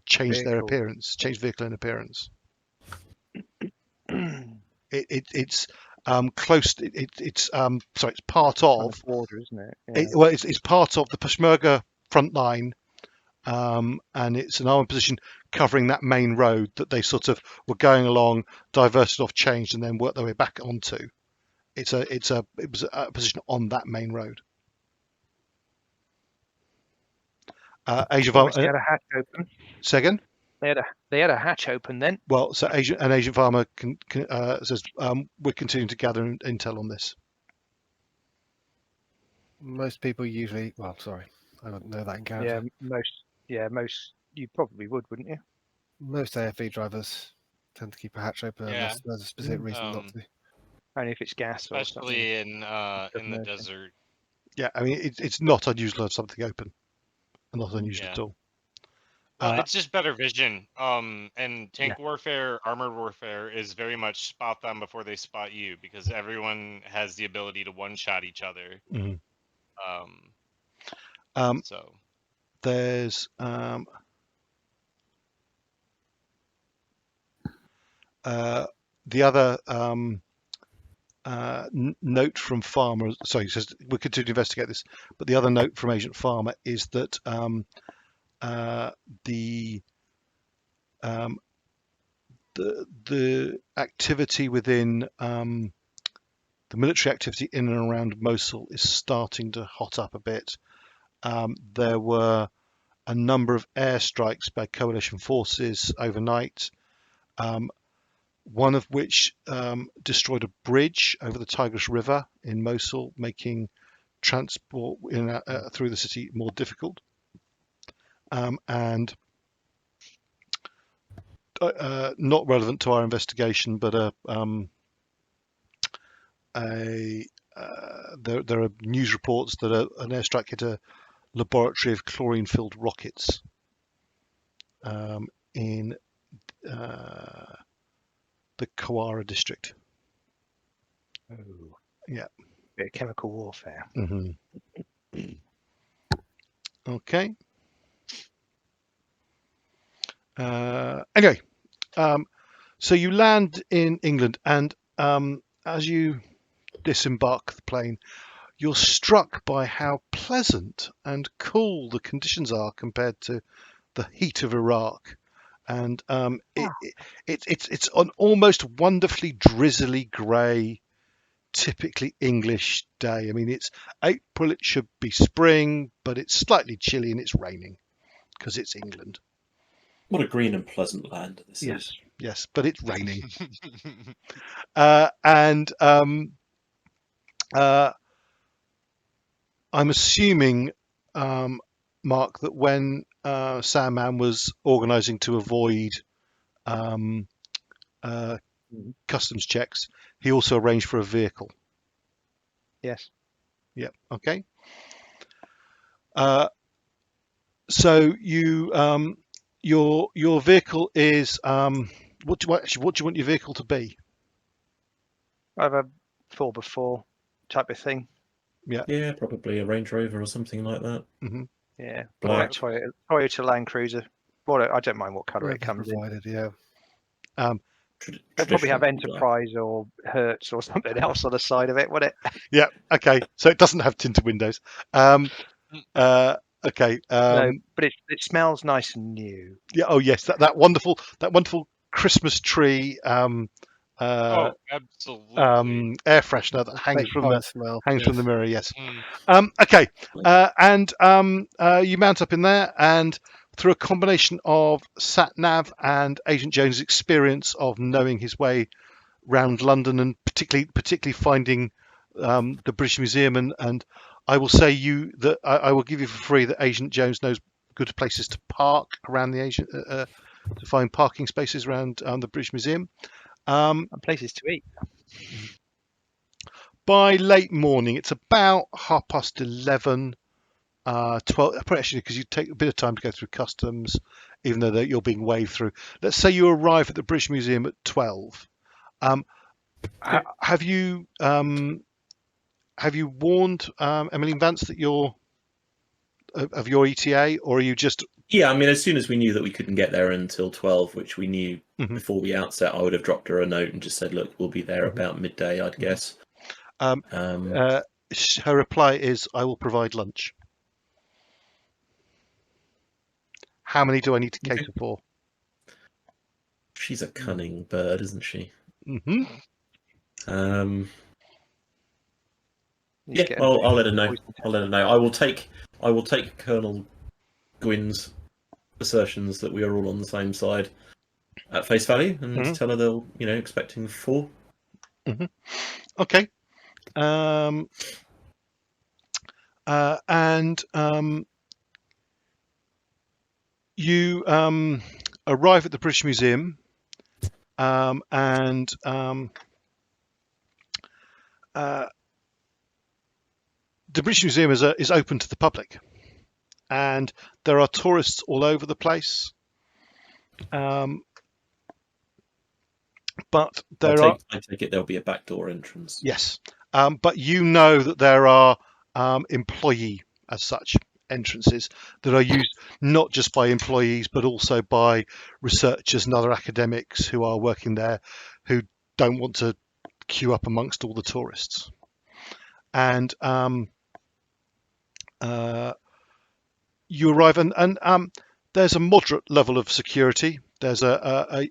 Vehicle. appearance, changed vehicle in appearance. It's close. It's part On of. the border, isn't it? It's part of the Peshmerga front line, and it's an armored position covering that main road that they sort of were going along, diverted off, changed, and then worked their way back onto. It was a position on that main road. Agent Farmer. They had a hatch open. Second. They had a hatch open then. Well, so Agent Farmer says we're continuing to gather intel on this. Most people usually. Well, sorry, I don't know that in character. Most. You probably would, wouldn't you? Most AFV drivers tend to keep a hatch open unless there's a specific reason not to. Only if it's gas or something. Especially in the desert. Yeah, I mean it's not unusual to have something open. Not unusual at all. It's just better vision. And tank warfare, armored warfare is very much spot them before they spot you, because everyone has the ability to one-shot each other. Mm-hmm. So there's the other note from Farmer. Sorry, he says we'll continue to investigate this. But the other note from Agent Farmer is that the activity within the military activity in and around Mosul is starting to hot up a bit. There were a number of airstrikes by coalition forces overnight, one of which destroyed a bridge over the Tigris River in Mosul, making transport through the city more difficult. And not relevant to our investigation, but there are news reports that an airstrike hit a laboratory of chlorine-filled rockets in the Khar district. Oh. Yeah. Bit of chemical warfare. Mm-hmm. Okay. Anyway, so you land in England, and as you disembark the plane, you're struck by how pleasant and cool the conditions are compared to the heat of Iraq. And it's an almost wonderfully drizzly grey, typically English day. I mean, it's April, it should be spring, but it's slightly chilly and it's raining because it's England. What a green and pleasant land this is. Yes, but it's raining. I'm assuming, Marc, that when Sandman was organising to avoid customs checks, he also arranged for a vehicle. Yes. Yep. Okay. So you your vehicle is what do you want your vehicle to be? I have a 4x4 type of thing. Yeah, probably a Range Rover or something like that. Mm-hmm. Yeah, Black. Toyota Land Cruiser. Well, I don't mind what colour it comes provided, in. Yeah. They'll probably have traditional, Enterprise or Hertz or something else on the side of it, wouldn't it? Yeah. Okay. So it doesn't have tinted windows. Okay. No, but it smells nice and new. Yeah. Oh yes. That wonderful Christmas tree Oh, absolutely. air freshener that hangs Fake from pine the smell. from the mirror. Yes. Mm. Okay. And you mount up in there, and through a combination of sat nav and Agent Jones' experience of knowing his way round London, and particularly finding the British Museum, and I will say that I will give you for free that Agent Jones knows good places to park around the to find parking spaces around the British Museum. And places to eat. By late morning, it's about 11:30, 12. Actually, because you take a bit of time to go through customs, even though you're being waved through. Let's say you arrive at the British Museum at 12. Have you warned Emmeline Vance that you're of your ETA, or are you just? Yeah, I mean, as soon as we knew that we couldn't get there until 12, which we knew Mhm. before the outset, I would have dropped her a note and just said, "Look, we'll be there about midday, I'd guess." Her reply is, "I will provide lunch." How many do I need to cater for? She's a cunning bird, isn't she? Mm-hmm. He's Yeah, getting I'll let her know. poisoned. I'll let her know. I will take Colonel Gwyn's assertions that we are all on the same side at face value, and Mhm. tell her they'll, expecting 4. Okay. And you arrive at the British Museum, and the British Museum is open to the public, and there are tourists all over the place. But I there are take it there'll be a backdoor entrance. yes, but you know that there are employee as such entrances that are used not just by employees but also by researchers and other academics who are working there, who don't want to queue up amongst all the tourists. And you arrive, and there's a moderate level of security. There's a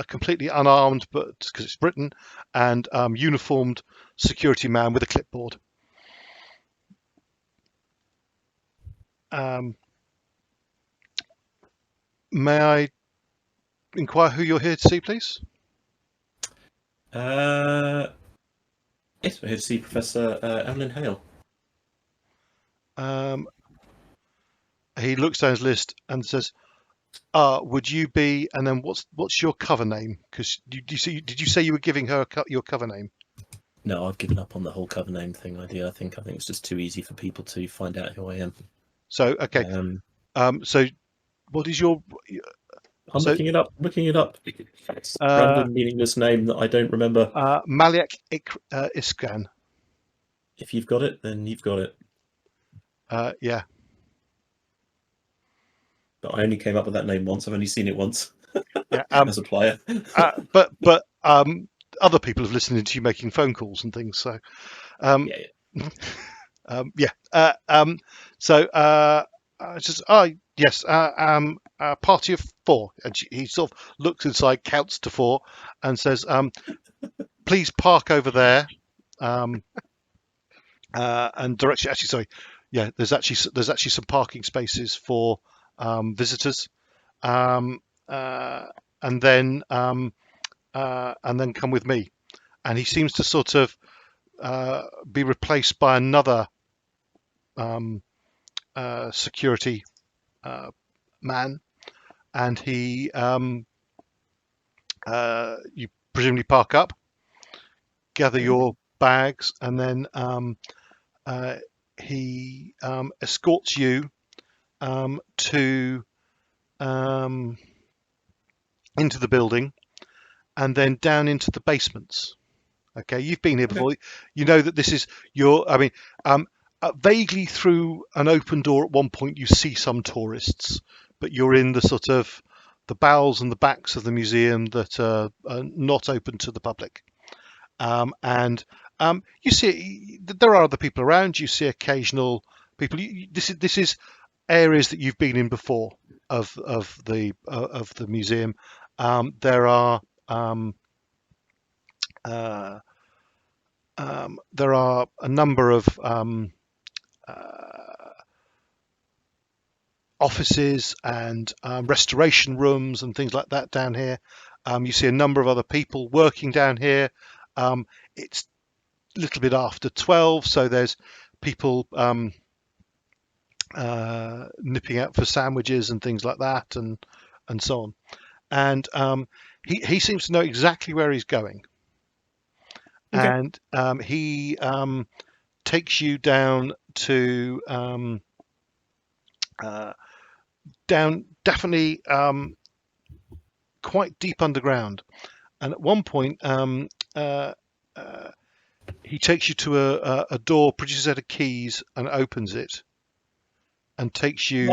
completely unarmed, but because it's Britain, and uniformed security man with a clipboard. May I inquire who you're here to see, please? Yes, we're here to see Professor Emlyn Hale. He looks down his list and says, "Would you be?" And then what's your cover name? Because did you say you were giving her your cover name? No, I've given up on the whole cover name thing idea. I think it's just too easy for people to find out who I am. So okay. So what is your? I'm looking it up. It's a random meaningless name that I don't remember. Maliak Iskan. If you've got it, then you've got it. Yeah. But I only came up with that name once. I've only seen it once. Yeah. As a player. But other people have listened to you making phone calls and things. So. Just yes. A party of 4, and he sort of looks inside, counts to 4, and says, "Please park over there." And directs you. Actually, sorry. Yeah, there's actually some parking spaces for visitors, and then come with me. And he seems to sort of be replaced by another security man, and he you presumably park up, gather your bags, and then he escorts you to into the building, and then down into the basements. Okay, you've been here before. You know that this is vaguely through an open door at one point you see some tourists, but you're in the sort of the bowels and the backs of the museum that are not open to the public. And you see there are other people around. You see occasional people. This is areas that you've been in before of the museum. There are a number of offices and restoration rooms and things like that down here. You see a number of other people working down here. It's a little bit after 12, so there's people nipping out for sandwiches and things like that, and so on. And he seems to know exactly where he's going. Okay. And he takes you down to definitely quite deep underground. And at one point, he takes you to a door, produces a set of keys, and opens it, and takes you.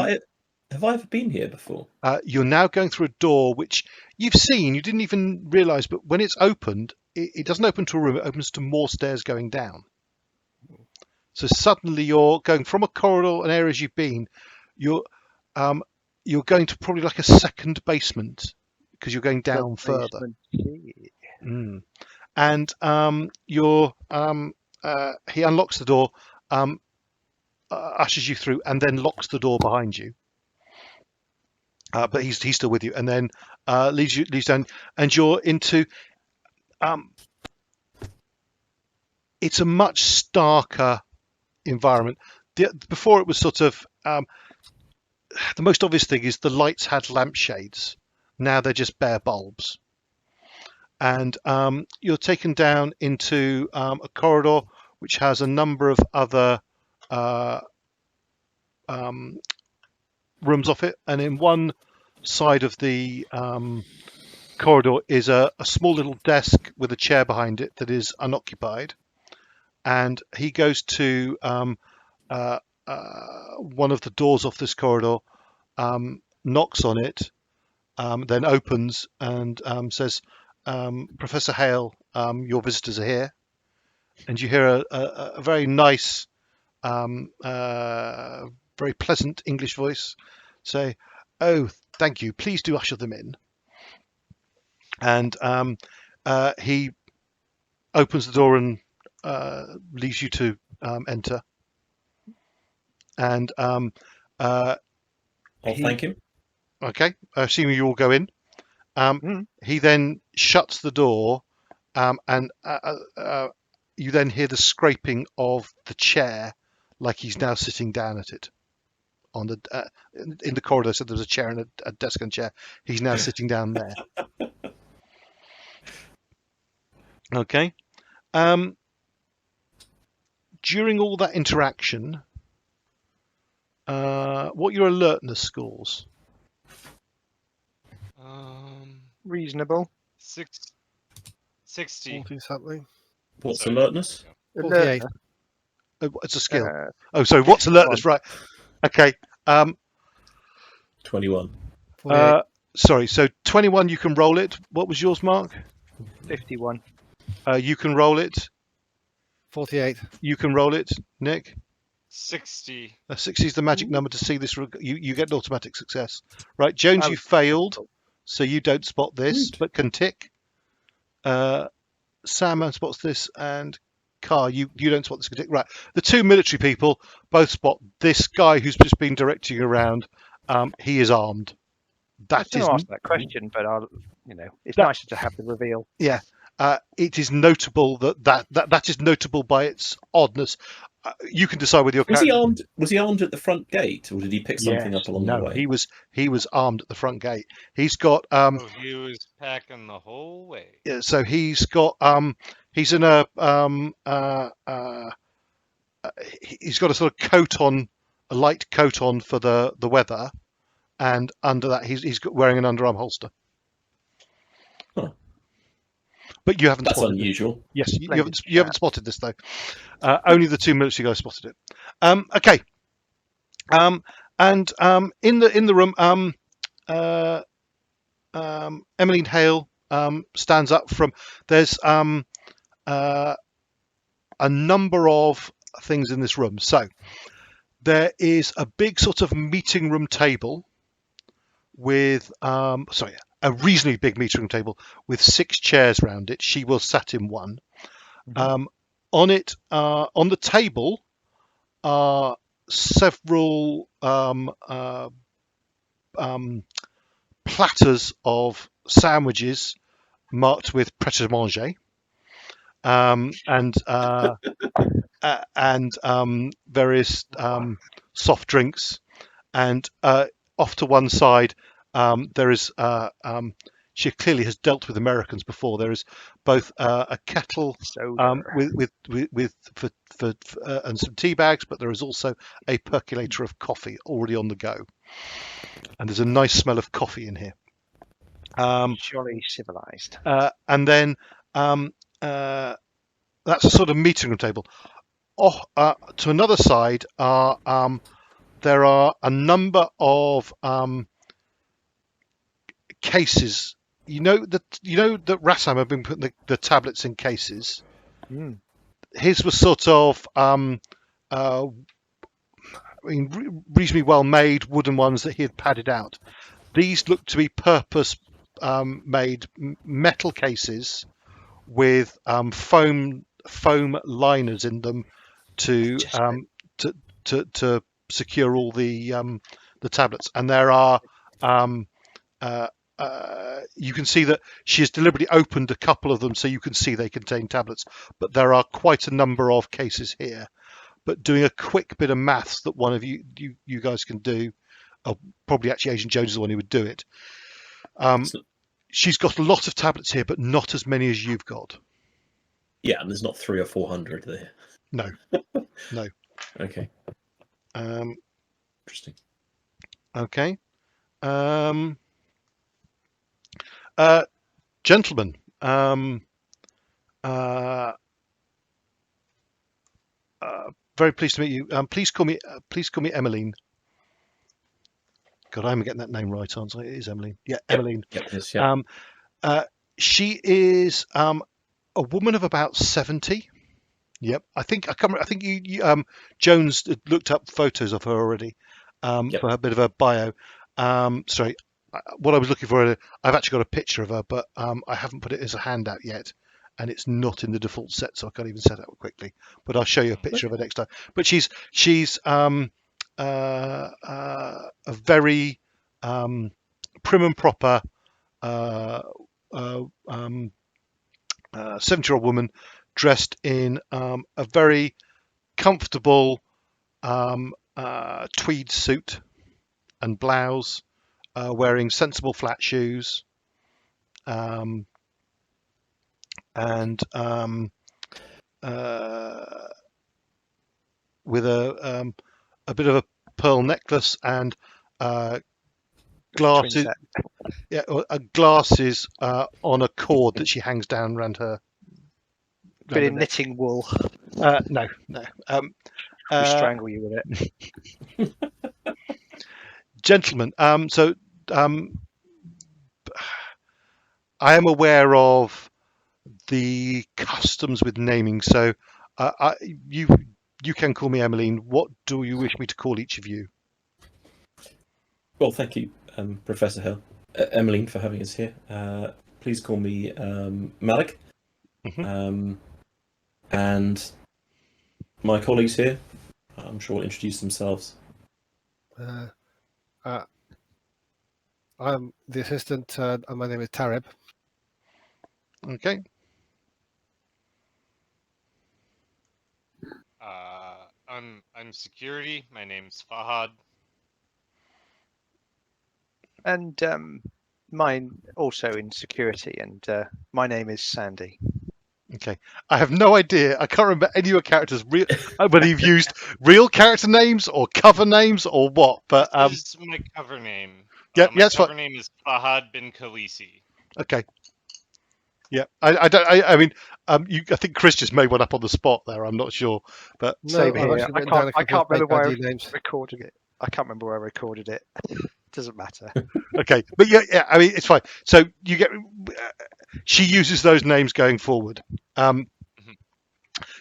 Have I ever been here before? You're now going through a door which you've seen. You didn't even realise, but when it's opened, it doesn't open to a room. It opens to more stairs going down. So suddenly you're going from a corridor and areas you've been. You're going to probably like a second basement because you're going down further. And he unlocks the door, ushers you through, and then locks the door behind you. But he's still with you, and then leads down, and you're into. It's a much starker environment. Before it was sort of the most obvious thing is the lights had lampshades. Now they're just bare bulbs. And you're taken down into a corridor which has a number of other rooms off it. And in one side of the corridor is a small little desk with a chair behind it that is unoccupied. And he goes to one of the doors off this corridor, knocks on it, then opens and says, Professor Hale, your visitors are here. And you hear a very nice, very pleasant English voice say, "Oh, thank you. Please do usher them in." And he opens the door and leaves you to enter. And I'll thank him. Okay, assuming you all go in. He then shuts the door, and you then hear the scraping of the chair, like he's now sitting down at it on the in the corridor. So there's a chair and a desk and a chair. He's now sitting down there. Okay. During all that interaction, what are your alertness scores? Reasonable. 60. 40 something. What's Sorry. alertness? 48. It's a skill. Sorry. What's alertness? Right. Okay. 21. 48. Sorry. So 21. You can roll it. What was yours, Mark? 51. You can roll it. 48. You can roll it, Nick. 60. 60 is the magic number to see this. You get an automatic success. Right, Jones, you failed, so you don't spot this, but can tick. Sandman spots this, and Khar, you don't spot this. Can tick. Right, the two military people both spot this guy who's just been directing you around. He is armed. I was going to ask that question, but it's nicer to have the reveal. Yeah. It is notable that is notable by its oddness. You can decide whether your Was character... he armed? Was he armed at the front gate, or did he pick something up along the way? He was armed at the front gate. He's got He was packing the whole way. Yeah, so he's got he's in a he's got a sort of coat on, a light coat on for the weather, and under that he's wearing an underarm holster. Huh. But you haven't That's spotted unusual. it. Yes, you haven't spotted this though. Only the two military guys spotted it. Okay. And in the room, Emmeline Hale stands up from. There's a number of things in this room. So there is a big sort of meeting room table with a reasonably big meeting room table with 6 chairs round it. She was sat in one. On it, on the table, are several platters of sandwiches marked with pret a manger, and various soft drinks, and off to one side there is she clearly has dealt with Americans before. There is both a kettle with and some tea bags, but there is also a percolator of coffee already on the go, and there's a nice smell of coffee in here. Jolly civilized. And then that's a sort of meeting room table. To another side are there are a number of cases. You know that Rassam have been putting the tablets in cases. His was sort of reasonably well made wooden ones that he had padded out. These look to be purpose made metal cases with foam liners in them to secure all the tablets. And there are you can see that she has deliberately opened a couple of them so you can see they contain tablets, but there are quite a number of cases here. But doing a quick bit of maths that one of you guys can do, probably actually Agent Jones is the one who would do it. She's got a lot of tablets here, but not as many as you've got. Yeah, and there's not 300 or 400 there. No, no. Okay. Interesting. Okay. Gentlemen, very pleased to meet you. Please call me Emmeline. God, I'm getting that name right, aren't I? It is Emmeline. Yeah, Emmeline. Yes, she is a woman of about 70. Yep, I think you Jones looked up photos of her already for a bit of a bio. Sorry, what I was looking for, I've actually got a picture of her, but I haven't put it as a handout yet, and it's not in the default set, so I can't even set it up quickly. But I'll show you a picture of her next time. But she's a very prim and proper 70-year-old woman dressed in a very comfortable tweed suit and blouse, wearing sensible flat shoes, and with a bit of a pearl necklace and glasses. Yeah, glasses on a cord that she hangs down around her. Bit of knitting wool. No. We strangle you with it. Gentlemen, I am aware of the customs with naming, so you can call me Emmeline. What do you wish me to call each of you? Well, thank you, Professor Hill, Emmeline, for having us here. Please call me Malik. And my colleagues here, I'm sure will introduce themselves. I'm the assistant, and my name is Tareb. Okay. I'm security. My name's Fahad. And mine also in security, and my name is Sandy. Okay. I have no idea. I can't remember any of your characters, whether you've used real character names or cover names or what. But This is my cover name. Yeah, my that's cover fine. name is Fahad bin Khaleesi. Okay. Yeah, I mean, I think Chris just made one up on the spot there. I'm not sure, but Same I've here. actually written down a I couple can't of remember where I ID names. recorded it. I can't remember where I recorded it. Doesn't matter. Okay, but yeah, I mean it's fine. So you get she uses those names going forward.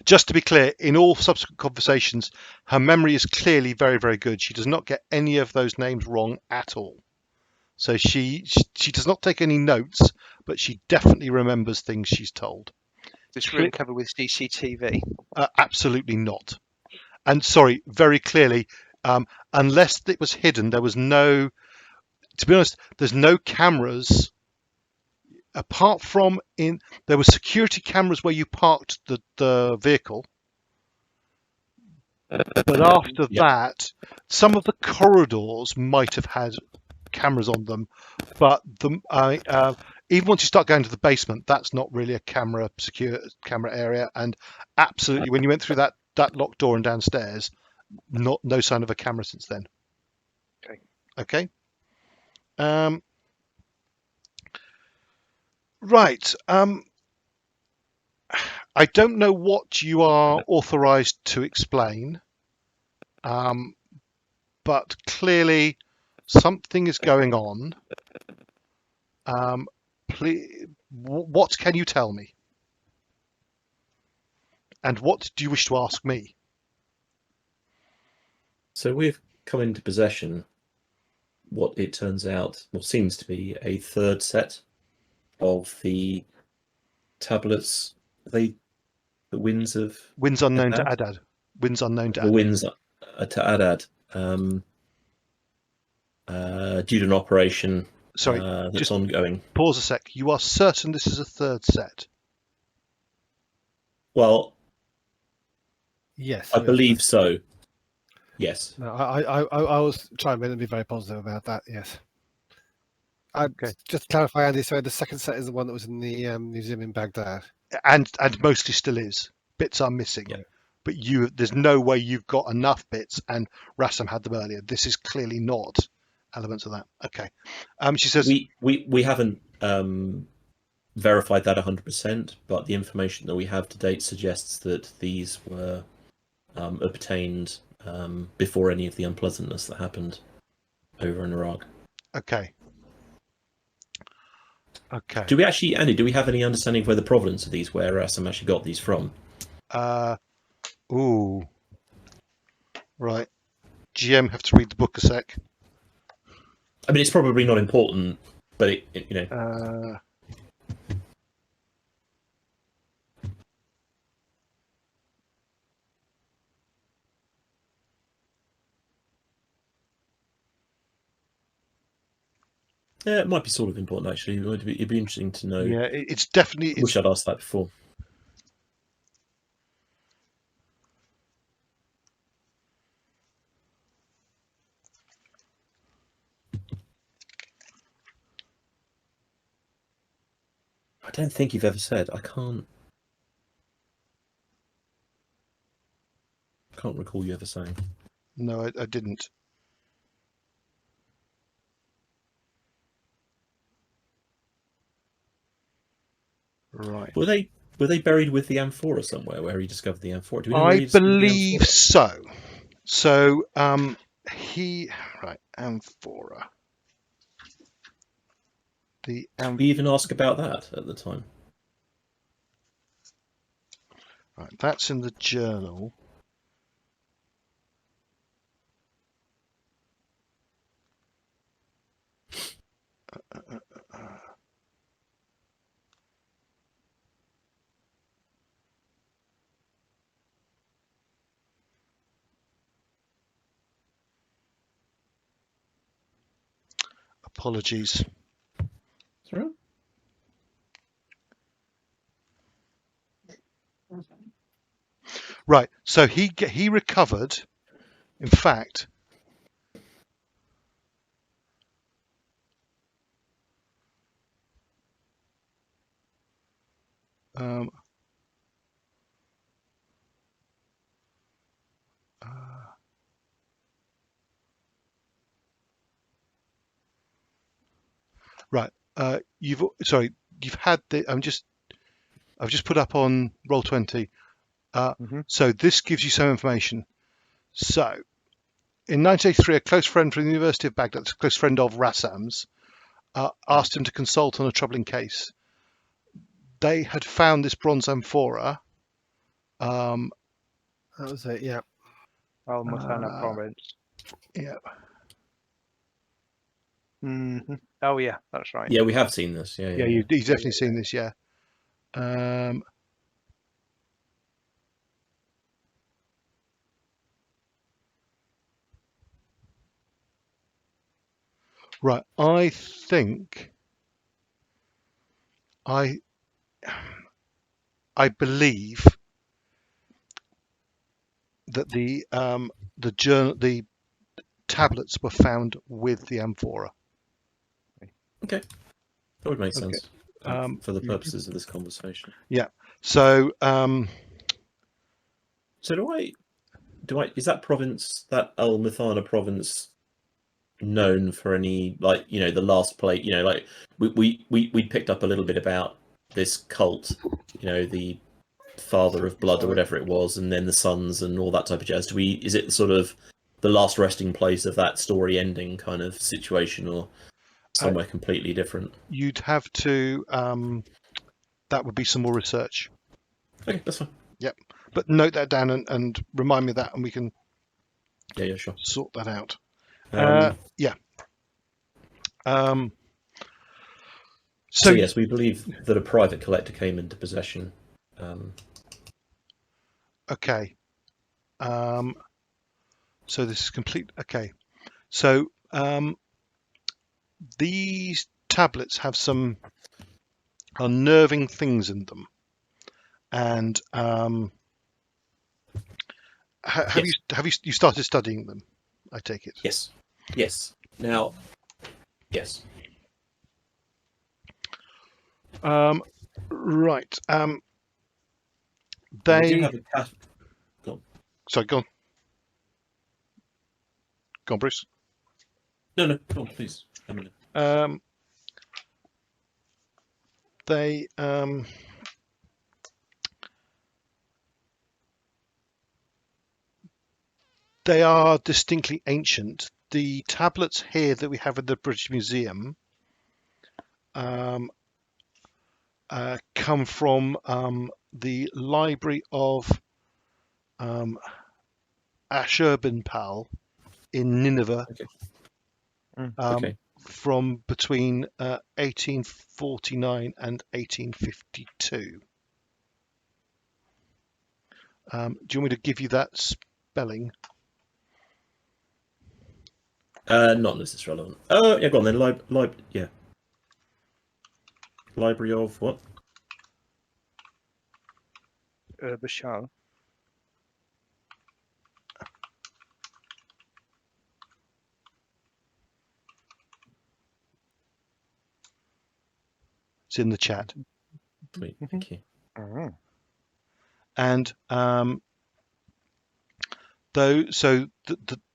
Just to be clear, in all subsequent conversations, her memory is clearly very, very good. She does not get any of those names wrong at all. So she does not take any notes, but she definitely remembers things she's told. This room covered with CCTV. Absolutely not. And sorry, very clearly, unless it was hidden, there was no. To be honest, there's no cameras apart from there were security cameras where you parked the vehicle. But after that, some of the corridors might have had cameras on them, but even once you start going to the basement, that's not really a secure camera area. And absolutely, when you went through that locked door and downstairs, no sign of a camera since then. Okay. Right. I don't know what you are authorized to explain, but clearly something is going on. Please, what can you tell me? And what do you wish to ask me? So we've come into possession, what it turns out, or seems to be, a third set of the tablets. Are they the winds unknown to Adad. Winds unknown to the Adad. winds to Adad. Due to an operation that's just ongoing. Pause a sec. You are certain this is a third set? Well, Yes, I believe so. Yes. No, I was trying to be very positive about that. Yes. Okay. Just to clarify, Andy. So the second set is the one that was in the museum in Baghdad, and mostly still is. Bits are missing, but there's no way you've got enough bits, and Rassam had them earlier. This is clearly not elements of that. Okay. She says we haven't verified that 100%, but the information that we have to date suggests that these were obtained before any of the unpleasantness that happened over in Iraq. Okay. Do we actually, Andy, do we have any understanding of where the provenance of these, where Rassam actually got these from? Ooh. Right. GM have to read the book a sec. I mean, it's probably not important, but it you know. Yeah, it might be sort of important actually. It'd be interesting to know. Yeah, it's definitely. Wish I'd asked that before. I don't think you've ever said. I can't recall you ever saying. No, I didn't. Right. Were they buried with the amphora somewhere where he discovered the amphora? Do we know where I he discovered the believe amphora? so. So amphora. Did we even ask about that at the time? Right, that's in the journal. Apologies. Sorry? Right. So he recovered. In fact, right. You've had the. I've just put up on Roll20. So this gives you some information. So in 1983, a close friend from the University of Baghdad, a close friend of Rassam's, asked him to consult on a troubling case. They had found this bronze amphora. That was it. Yeah. Oh, Mothana province. Yeah. Oh yeah, that's right. Yeah, we have seen this. Yeah, he's definitely seen this. Yeah. Right. I think I believe that the tablets were found with the amphora. Okay, that would make sense for the mhm. purposes of this conversation. Yeah. So So do I? Is that province, that Al Mithana province, known for any, like, you know, the last plate? You know, like we picked up a little bit about this cult. You know, the Father of Blood or whatever it was, and then the Sons and all that type of jazz. Is it sort of the last resting place of that story ending kind of situation, or somewhere completely different? you'd have to. That would be some more research. Okay, that's fine. Yep. But note that down and remind me of that, and we can Yeah, sure. sort that out. Yeah. So yes, we believe that a private collector came into possession. Okay. So this is complete. Okay. So these tablets have some unnerving things in them, and have you started studying them? I take it. Yes. Now, yes. Right. We do have a Sorry, go on. Go on, Bruce. No, go on, please. They are distinctly ancient. The tablets here that we have in the British Museum come from the library of Ashurbanipal in Nineveh. Okay. From between 1849 and 1852. Do you want me to give you that spelling? Not necessarily relevant. Oh, yeah, go on then. Yeah. Library of what? Bashar. It's in the chat. Sweet, thank you. And so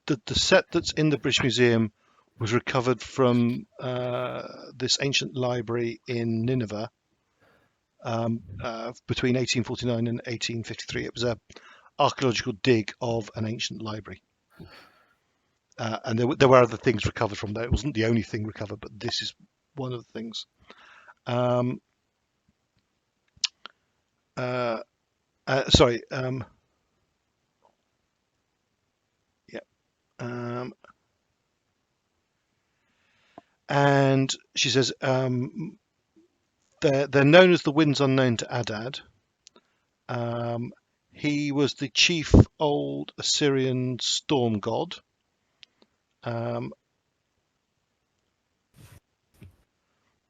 the set that's in the British Museum was recovered from this ancient library in Nineveh between 1849 and 1853. It was an archaeological dig of an ancient library. And there were other things recovered from there. It wasn't the only thing recovered, but this is one of the things. Sorry. And she says they're known as the winds unknown to Adad. He was the chief old Assyrian storm god.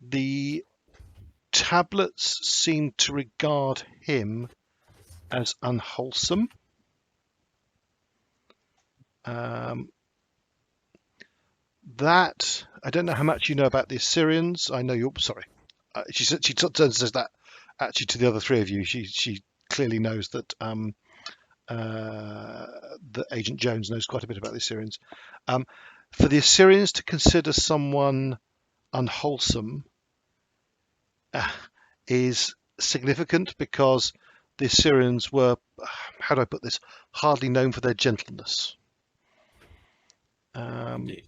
The tablets seem to regard him as unwholesome. That I don't know how much you know about the Assyrians. I know you're sorry. She says that actually to the other three of you. She clearly knows that that Agent Jones knows quite a bit about the Assyrians. For the Assyrians to consider someone unwholesome is significant because the Assyrians were, how do I put this, hardly known for their gentleness. Indeed.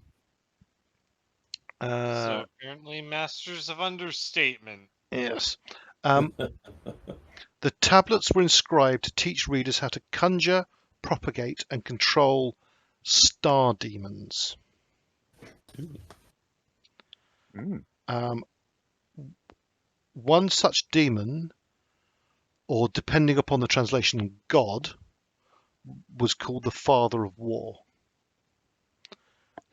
So apparently, masters of understatement. Yes. The tablets were inscribed to teach readers how to conjure, propagate, and control star demons. One such demon, or depending upon the translation, God, was called the Father of War.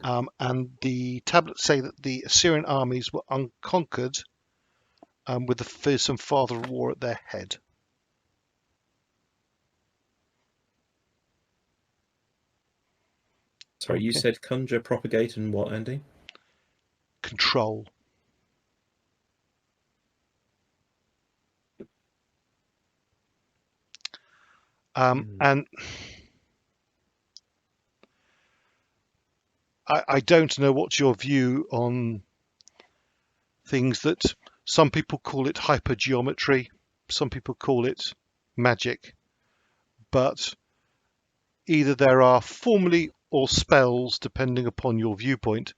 And the tablets say that the Assyrian armies were unconquered with the fearsome Father of War at their head. Sorry, you Okay. said conjure, propagate, and what, Andy? Control. And I don't know what's your view on things that some people call it hypergeometry, some people call it magic, but either there are formulae or spells, depending upon your viewpoint,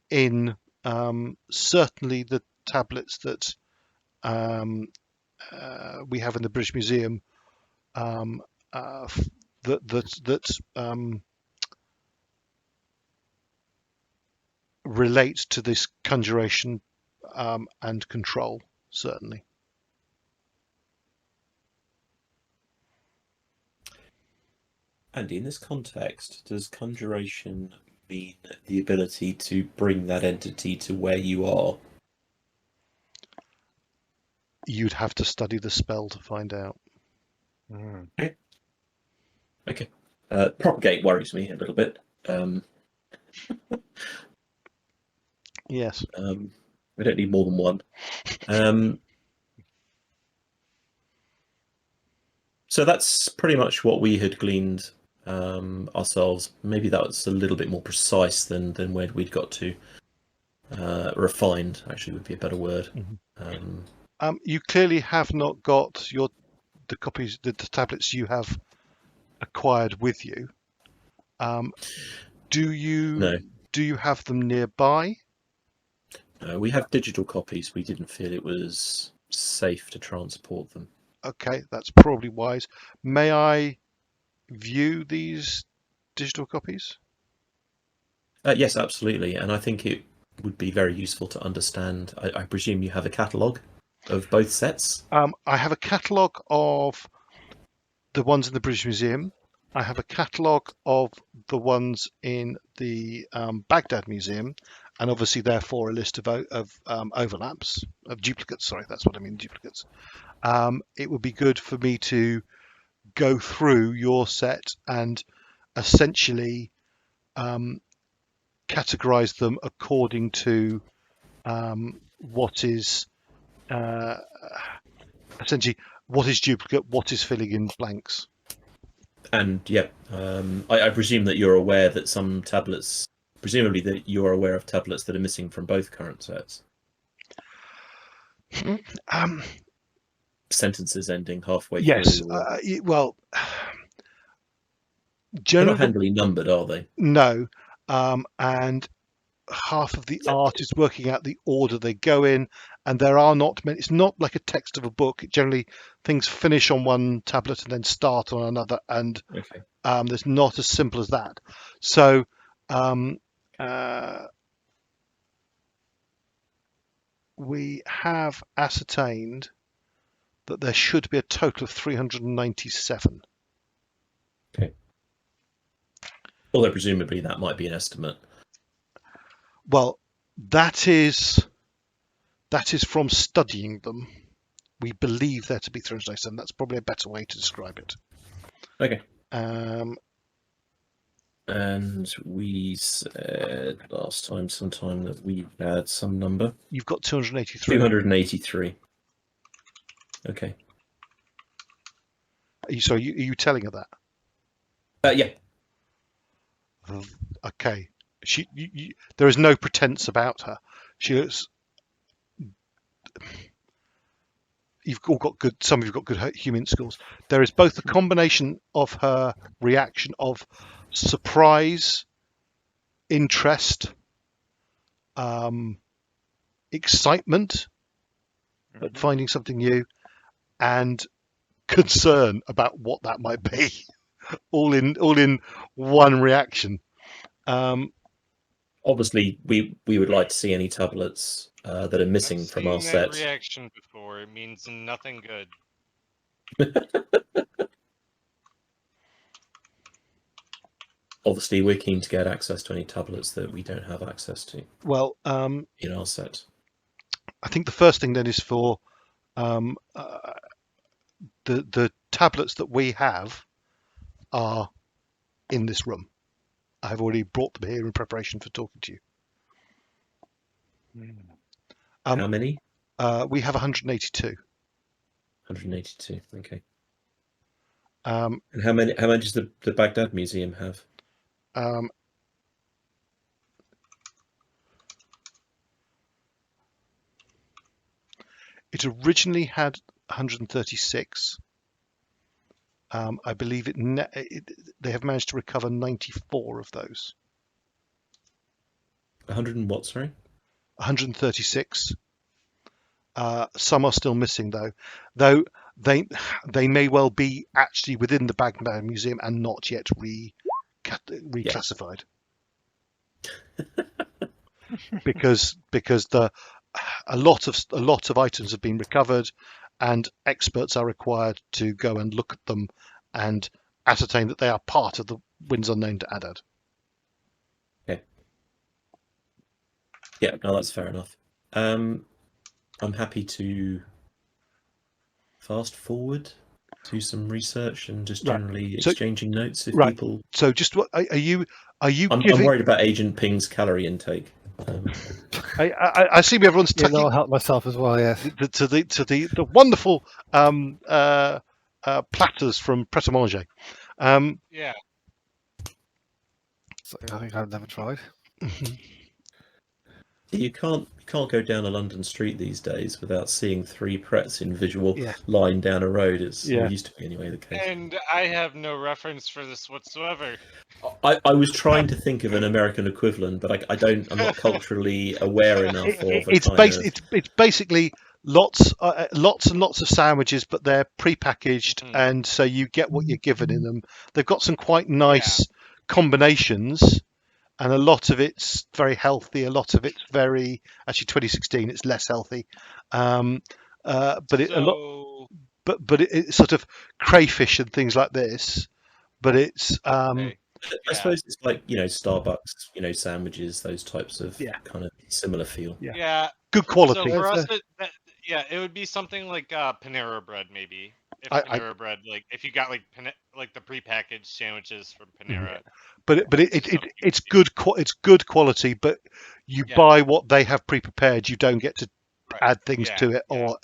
in certainly the tablets that we have in the British Museum that relate to this conjuration and control, certainly. Andy, in this context, does conjuration mean the ability to bring that entity to where you are? You'd have to study the spell to find out. Okay. Propagate worries me a little bit. Yes. We don't need more than one. So that's pretty much what we had gleaned ourselves. Maybe that was a little bit more precise than where we'd got to. Refined, actually, would be a better word. You clearly have not got the copies, the tablets you have acquired with you. Do you? No. Do you have them nearby? We have digital copies. We didn't feel it was safe to transport them. Okay, that's probably wise. May I view these digital copies? Yes, absolutely. And I think it would be very useful to understand. I presume you have a catalogue of both sets? I have a catalogue of the ones in the British Museum. I have a catalogue of the ones in the Baghdad Museum, and obviously, therefore, a list of overlaps, of duplicates. Sorry, that's what I mean, duplicates. It would be good for me to go through your set and essentially categorize them according to what is essentially what is duplicate, what is filling in blanks. And yeah, I presume that you're aware that some tablets, presumably that you're aware of tablets that are missing from both current sets. Sentences ending halfway yes, through. Or... well, they're generally not handily numbered, are they? No, and half of the art is working out the order they go in, and there are not many. It's not like a text of a book. Generally, things finish on one tablet and then start on another, and Okay. there's not as simple as that. So we have ascertained that there should be a total of 397. Okay. Although presumably that might be an estimate. Well, that is from studying them. We believe there to be 397. That's probably a better way to describe it. Okay. And we said last time sometime that we had some number. You've got 283. 283. Okay. Are you telling her that? Yeah. Okay. There is no pretense about her. You've all got good. Some of you've got good human skills. There is both a combination of her reaction of surprise interest, excitement at finding something new, and concern about what that might be, all in one reaction. Obviously, we would like to see any tablets that are missing I've from our seen that set. reaction before. It means nothing good. Obviously, we're keen to get access to any tablets that we don't have access to Well, in our set. I think the first thing then is for the tablets that we have are in this room. I've already brought them here in preparation for talking to you. How many? We have 182. 182. Okay. Um, And how many does the Baghdad Museum have? It originally had 136. I believe they have managed to recover 94 of those. 100 and what, sorry? 136. Some are still missing though they may well be actually within the Baghdad Museum and not yet reclassified. because a lot of items have been recovered, and experts are required to go and look at them and ascertain that they are part of the Winds Unknown to Adad. Okay. Yeah, no, that's fair enough. I'm happy to fast forward to some research and just generally exchanging notes if people. So, just what are you? I'm worried about Agent Ping's calorie intake. I see everyone's tucking. I'll help myself as well. Yes. To the wonderful platters from Pret a Manger. Yeah. I think I've never tried. You can't go down a London street these days without seeing 3 Prets in visual Yeah. line down a road. It used to be anyway the case. And I have no reference for this whatsoever. I was trying to think of an American equivalent, but I'm not culturally aware enough of it's basically lots and lots of sandwiches, but they're prepackaged, and so you get what you're given in them. They've got some quite nice combinations, and a lot of it's very healthy. A lot of it's actually 2016. It's less healthy, but it's sort of crayfish and things like this. But it's I suppose it's like Starbucks, sandwiches, those types of kind of similar feel. Yeah. Good quality. So for us, it would be something like Panera Bread, maybe. If Panera Bread, like if you got like the prepackaged sandwiches from Panera. But it's good quality. But you buy what they have pre-prepared. You don't get to add things to it. Or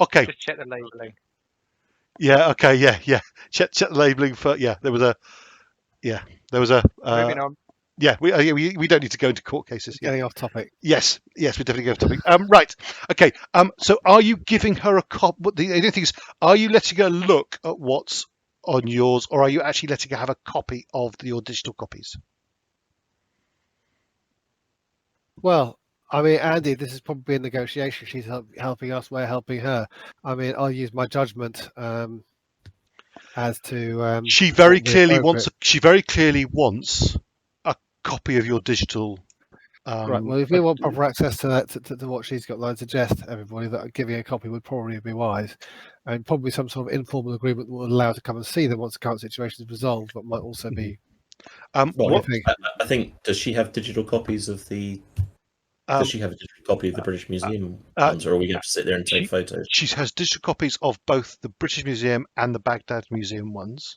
Okay. Just check the labelling. Yeah. Okay. Yeah. Check the labelling for. There was a. Moving on. Yeah. We don't need to go into court cases. Getting off topic. Yes. We're definitely going off topic. Right. Okay. So are you giving her a copy? The only thing is, are you letting her look at what's on yours, or are you actually letting her have a copy of your digital copies? Well, I mean, Andy, this is probably a negotiation. She's helping us, we're helping her. I mean, I'll use my judgment as to. She very clearly wants a copy of your digital. Right. Well, if we want proper access to that, to what she's got, I'd suggest everybody that giving a copy would probably be wise, and probably some sort of informal agreement that would allow her to come and see them once the current situation is resolved. But might also be. I think. Does she have digital copies of the? Does she have a digital copy of the British Museum ones, or are we going to have to sit there and take photos? She has digital copies of both the British Museum and the Baghdad Museum ones.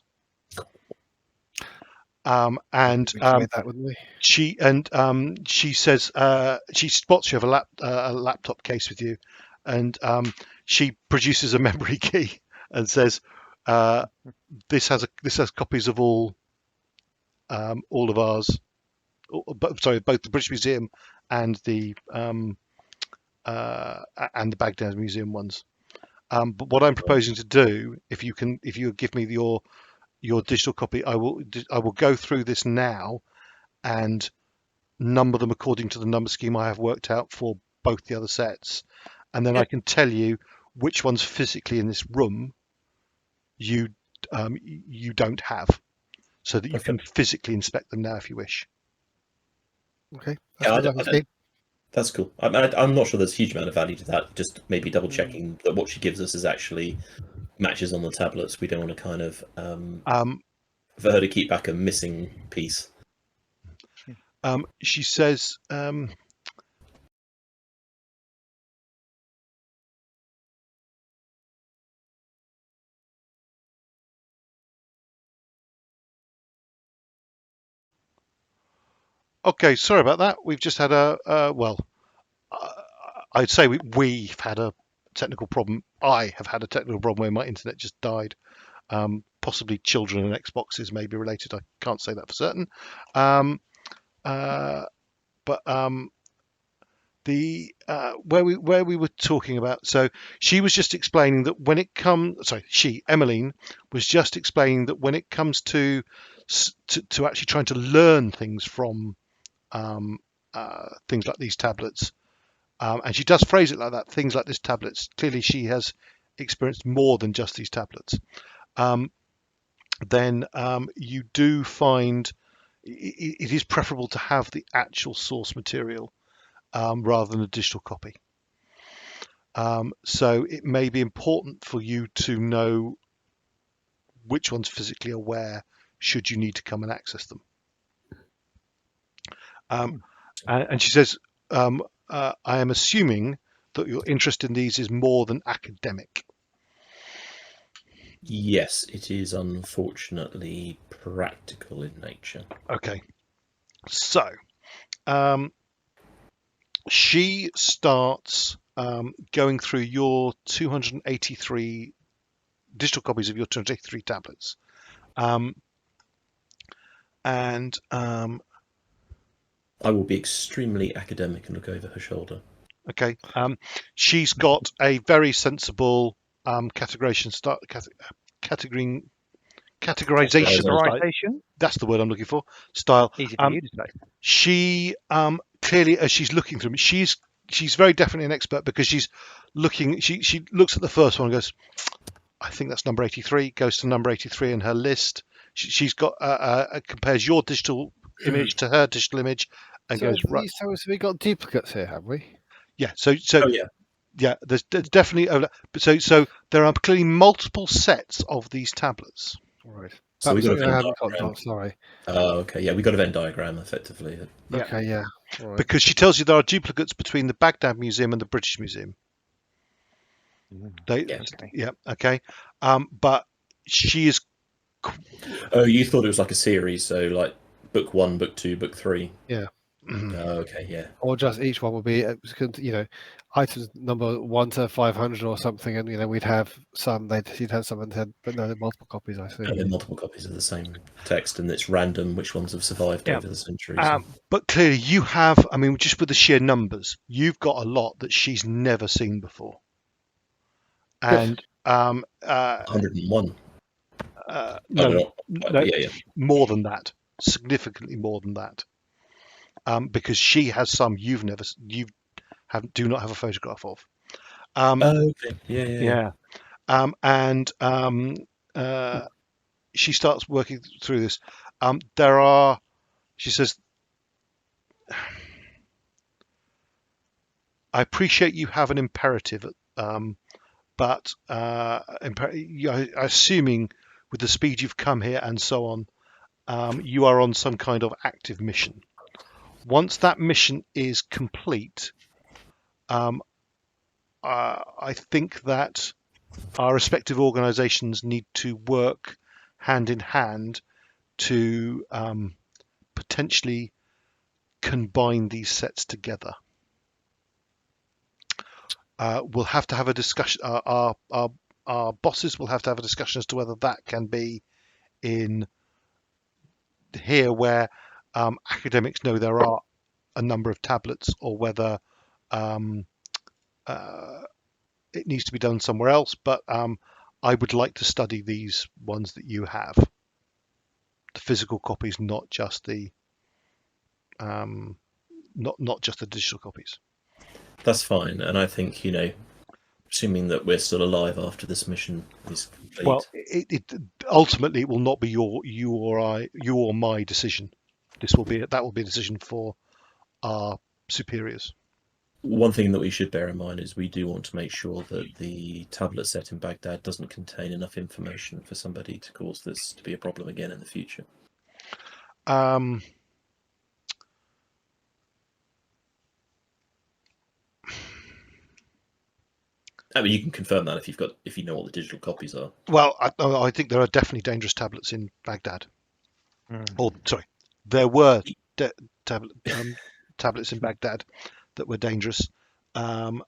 That, wouldn't we? She says she spots you have a laptop case with you, and she produces a memory key and says, "This has copies of all of ours. Sorry, both the British Museum and the Baghdad Museum ones. But what I'm proposing to do, if you give me your digital copy, I will go through this now and number them according to the number scheme I have worked out for both the other sets, and then I can tell you which ones physically in this room you don't have, so that you can physically inspect them now if you wish. Okay, that's cool. I'm not sure there's a huge amount of value to that. Just maybe double checking that what she gives us is actually matches on the tablets. We don't want to kind of for her to keep back a missing piece. She says, okay, sorry about that. We've just had I'd say we've had a technical problem. I have had a technical problem where my internet just died. Possibly children and Xboxes may be related. I can't say that for certain. The where we were talking about, so she was just explaining that when it comes, Emmeline was just explaining that when it comes to actually trying to learn things from things like these tablets, and she does phrase it like that, things like these tablets, clearly she has experienced more than just these tablets, then you do find it is preferable to have the actual source material rather than a digital copy. So it may be important for you to know which one's physically aware should you need to come and access them. And she says, I am assuming that your interest in these is more than academic. Yes, it is unfortunately practical in nature. Okay. So, she starts going through your 283 digital copies of your 283 tablets. And I will be extremely academic and look over her shoulder. Okay. She's got a very sensible categorization style. That's the word I'm looking for. Style. Easy for you to say. She clearly, as she's looking through them, she's very definitely an expert because she's looking. She looks at the first one and goes, I think that's number 83. Goes to number 83 in her list. She's got compares your digital image to her digital image and goes right. So we got duplicates here, have we? Yeah. So yeah. There's definitely overlap. So there are clearly multiple sets of these tablets. Right. So we got a Venn diagram. Sorry. Okay. Yeah, we got a Venn diagram effectively. Yeah. Okay. Yeah. Right. Because she tells you there are duplicates between the Baghdad Museum and the British Museum. Okay. But she is. Oh, you thought it was like a series, so like book 1, book 2, book 3. Yeah. Okay, yeah. Or just each one would be, items number 1 to 500 or something, and we'd have some. She'd have some, but no, multiple copies. I see. And multiple copies of the same text, and it's random which ones have survived over the centuries. But clearly, you have. I mean, just with the sheer numbers, you've got a lot that she's never seen before. And 101. No, more than that, significantly more than that. Because she has some do not have a photograph of. Okay. Yeah. And she starts working through this. She says, I appreciate you have an imperative, but assuming with the speed you've come here and so on, you are on some kind of active mission. Once that mission is complete, I think that our respective organisations need to work hand in hand to potentially combine these sets together. We'll have to have a discussion. Our bosses will have to have a discussion as to whether that can be in here where academics know there are a number of tablets, or whether it needs to be done somewhere else. But I would like to study these ones that you have, the physical copies, not just the not just the digital copies. That's fine, and I think, assuming that we're still alive after this mission is complete. Well, it ultimately it will not be you or my decision. That will be a decision for our superiors. One thing that we should bear in mind is we do want to make sure that the tablet set in Baghdad doesn't contain enough information for somebody to cause this to be a problem again in the future. I mean, you can confirm that if you know what the digital copies are. Well, I think there are definitely dangerous tablets in Baghdad. Or sorry, there were tablets in Baghdad that were dangerous. They've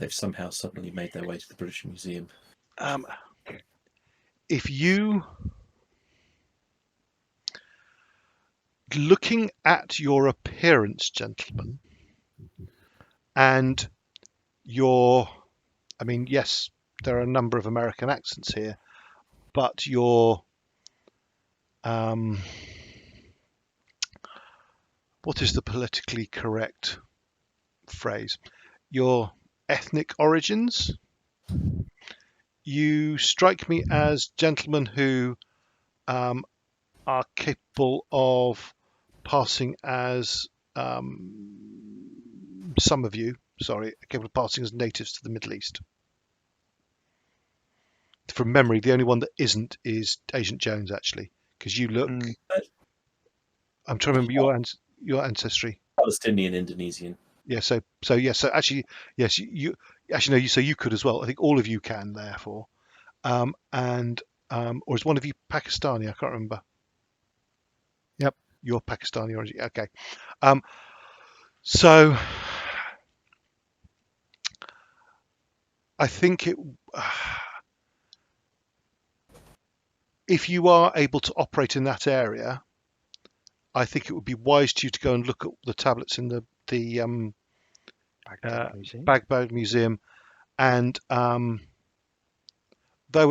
somehow suddenly made their way to the British Museum. If you, looking at your appearance, gentlemen, and I mean, yes, there are a number of American accents here, but your what is the politically correct phrase? Your ethnic origins. You strike me as gentlemen who are capable of passing as some of you, capable of passing as natives to the Middle East. From memory, the only one that isn't is Agent Jones, actually, because you look. I'm trying to remember your ancestry. Palestinian, Indonesian. Yeah. So actually, yes, you actually no. So you could as well. I think all of you can, therefore. Or is one of you Pakistani? I can't remember. Yep. You're Pakistani origin. Okay. So I think if you are able to operate in that area, I think it would be wise to you to go and look at the tablets in the Baghdad Museum, and though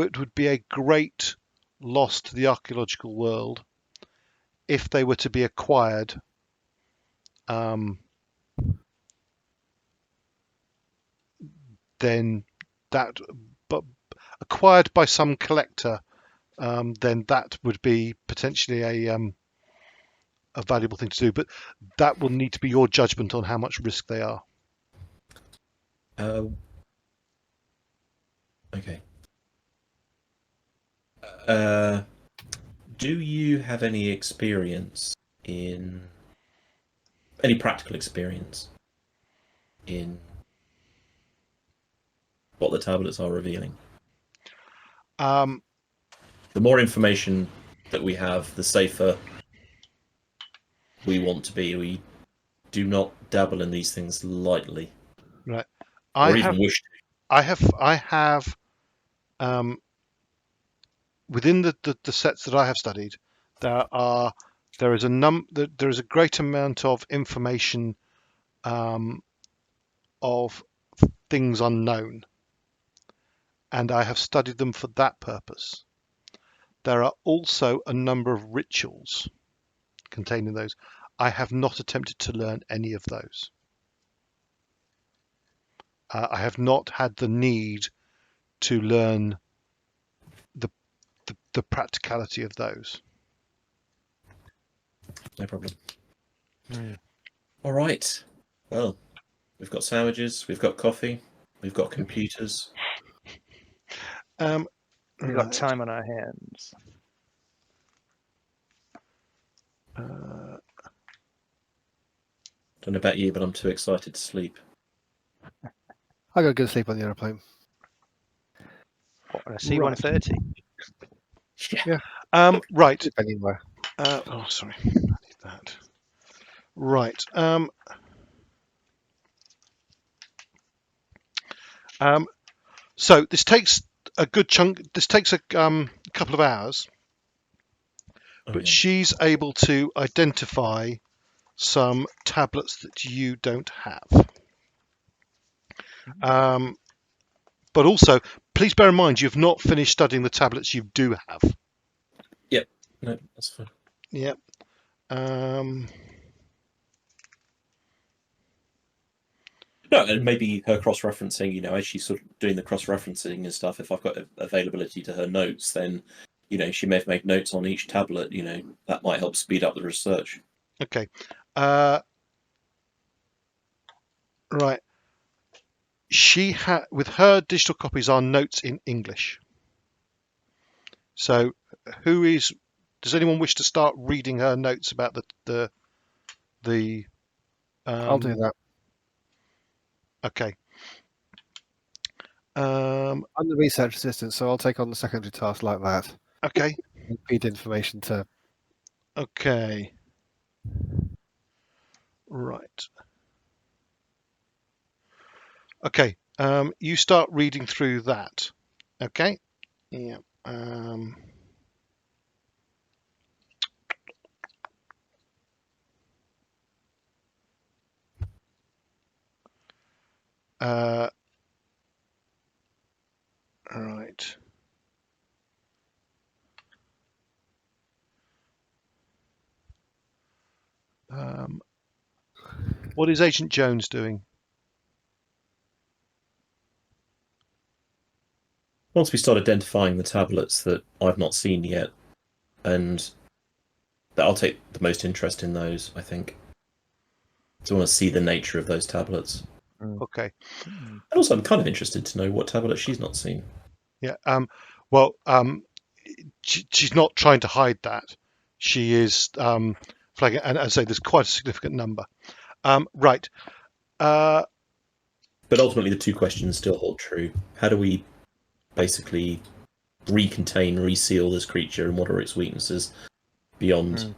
it would be a great loss to the archaeological world if they were to be acquired, then that, but acquired by some collector, then that would be potentially a valuable thing to do. But that will need to be your judgment on how much risk they are. Okay. Do you have any practical experience in what the tablets are revealing? The more information that we have, the safer we want to be. We do not dabble in these things lightly. Right. Wish to. I have within the sets that I have studied, there is a great amount of information of things unknown, and I have studied them for that purpose. There are also a number of rituals contained in those. I have not attempted to learn any of those. I have not had the need to learn the practicality of those. No problem. All right. Well, we've got sandwiches, we've got coffee, we've got computers. We've got time on our hands. Don't know about you, but I'm too excited to sleep. I got to go to sleep on the aeroplane. What, a C-130? Yeah. Right. Anywhere. Sorry. I need that. Right. So this takes a good chunk. This takes a couple of hours, but she's able to identify some tablets that you don't have. But also, please bear in mind you've not finished studying the tablets you do have. Yep. No, that's fine. Yep. No, and maybe her cross-referencing, as she's sort of doing the cross-referencing and stuff, if I've got availability to her notes, then, she may have made notes on each tablet, that might help speed up the research. Okay. Right. She with her digital copies are notes in English. So does anyone wish to start reading her notes about the I'll do that. Okay. I'm the research assistant, so I'll take on the secondary task like that. Okay. Feed information to. Okay. Right. Okay. You start reading through that. Okay. Yeah. Right. What is Agent Jones doing? Once we start identifying the tablets that I've not seen yet, and that I'll take the most interest in those, I think. So I want to see the nature of those tablets. Okay. And also, I'm kind of interested to know what tablet she's not seen. Yeah. Well, she's not trying to hide that. She is flagging, and as I say, there's quite a significant number. Right. But ultimately, the two questions still hold true. How do we basically recontain, reseal this creature, and what are its weaknesses beyond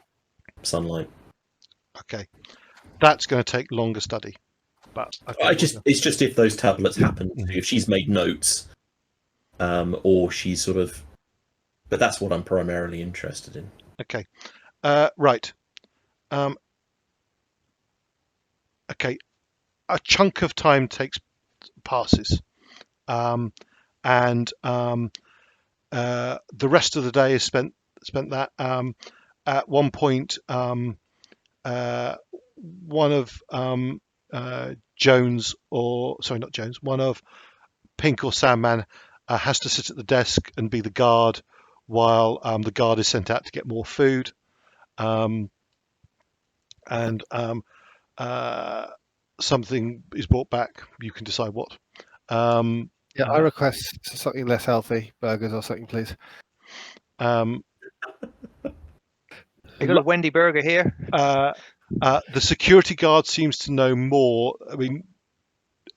sunlight? Okay. That's going to take longer study. But okay, it's just if those tablets happen, if she's made notes, or she's sort of. But that's what I'm primarily interested in. Okay. Right. Okay. A chunk of time passes, and the rest of the day is spent that. At one point, one of Jones, not Jones, one of Pink or Sandman has to sit at the desk and be the guard while the guard is sent out to get more food. Something is brought back. You can decide what. I request something less healthy, burgers or something, please. You got a Wendy burger here? The security guard seems to know more. I mean,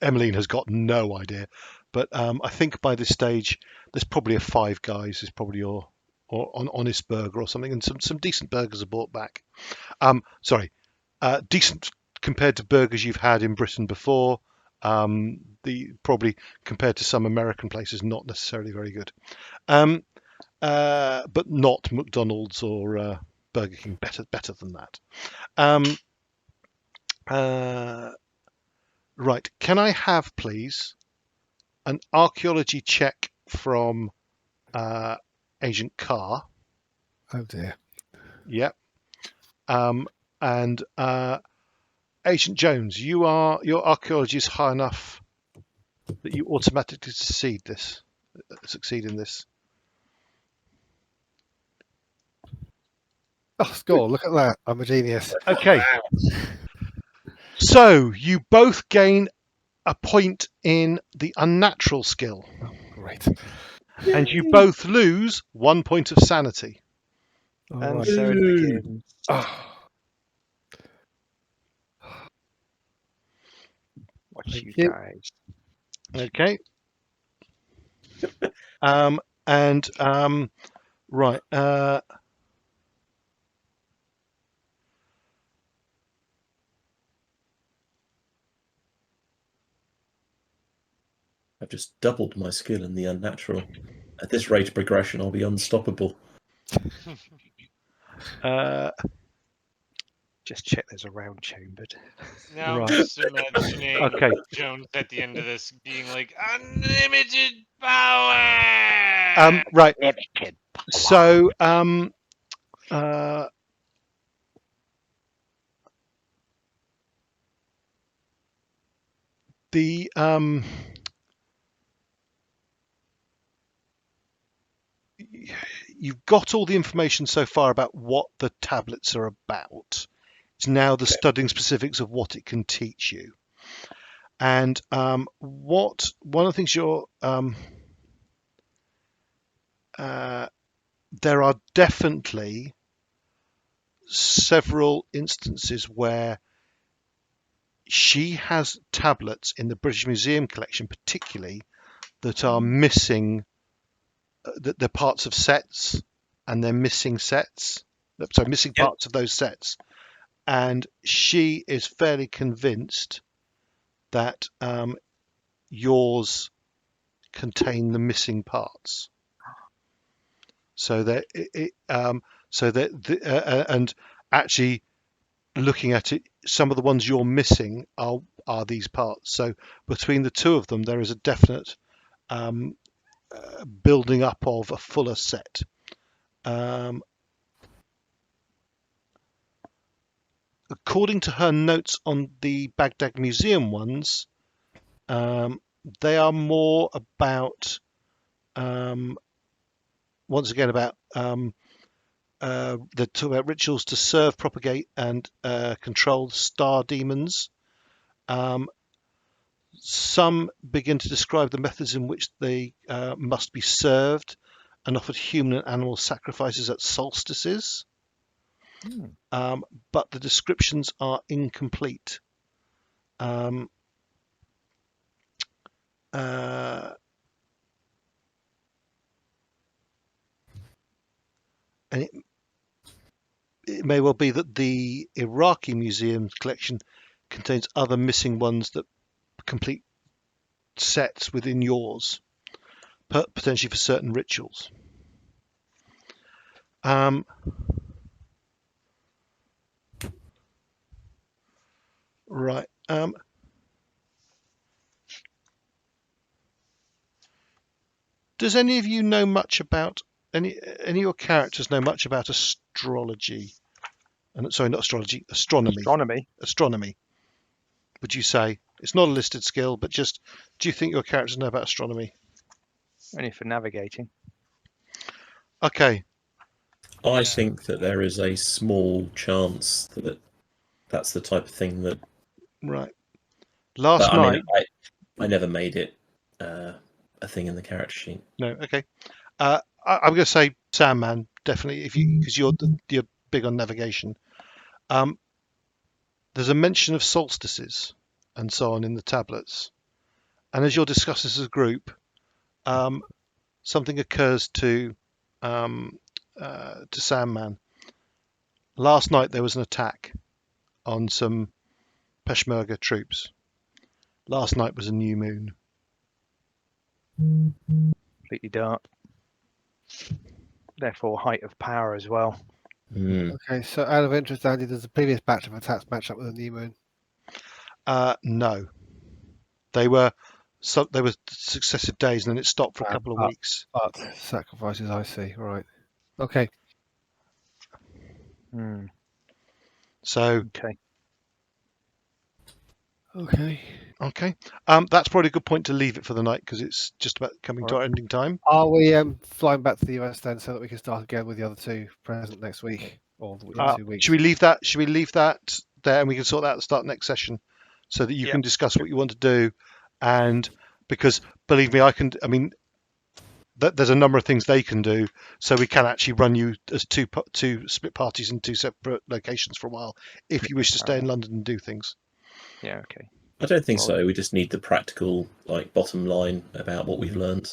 Emmeline has got no idea, but I think by this stage, there's probably a Five Guys is probably or an Honest Burger or something, and some decent burgers are brought back. Decent compared to burgers you've had in Britain before. Probably compared to some American places, not necessarily very good. But not McDonald's or Burger King. Better than that. Right. Can I have, please, an archaeology check from Agent Khar? Oh dear. Yep. And Agent Jones, your archaeology is high enough that you automatically succeed in this. Oh, score! Look at that. I'm a genius. Okay. So you both gain a point in the unnatural skill. Oh, great. And you both lose 1 point of sanity. And Right. so it begins. Watch Thank you you. guys. Okay. Right. I've just doubled my skill in the unnatural. At this rate of progression, I'll be unstoppable. Just check there's a round chambered. Now Right. I'm just imagining Okay. Jones at the end of this being like, unlimited power! Right. Limited power. So, the you've got all the information so far about what the tablets are about. It's now the studying specifics of what it can teach you. And one of the things there are definitely several instances where she has tablets in the British Museum collection, particularly, that are missing. That they're parts of sets, and they're missing sets. So missing Yep. parts of those sets, and she is fairly convinced that yours contain the missing parts. So that and actually looking at it, some of the ones you're missing are these parts. So between the two of them, there is a definite building up of a fuller set. According to her notes on the Baghdad Museum ones, they are more about, once again, about they talk about rituals to serve, propagate, and control star demons. Some begin to describe the methods in which they must be served and offered human and animal sacrifices at solstices. But the descriptions are incomplete. And it may well be that the Iraqi museum collection contains other missing ones that complete sets within yours, potentially for certain rituals. Right. Does any of you know much about any of your characters know much about astrology? Sorry, not astrology, astronomy. Astronomy. Would you say it's not a listed skill, but just do you think your characters know about astronomy? Only for navigating. Okay. I think that there is a small chance that that's the type of thing that. Right. I never made it a thing in the character sheet. No. Okay. I'm going to say Sandman, definitely, because you're big on navigation. There's a mention of solstices and so on in the tablets, and as you're discussing as a group, something occurs to Sandman. Last night there was an attack on some Peshmerga troops. Last night was a new moon. Completely dark. Therefore, height of power as well. Okay, so out of interest, Andy, does the previous batch of attacks match up with a new moon? No. They were successive days, and then it stopped for a couple of weeks. But sacrifices, I see. Right. Okay. So. Okay. Okay. That's probably a good point to leave it for the night because it's just about coming to our ending time. Are we flying back to the US then, so that we can start again with the other two present next week or in 2 weeks? Should we leave that there, and we can sort that out at the start next session, so that you can discuss what you want to do, and because believe me, there's a number of things they can do, so we can actually run you as two split parties in two separate locations for a while if you wish to stay in London and do things. Yeah. Okay. I don't think so. We just need the practical, bottom line about what we've learned.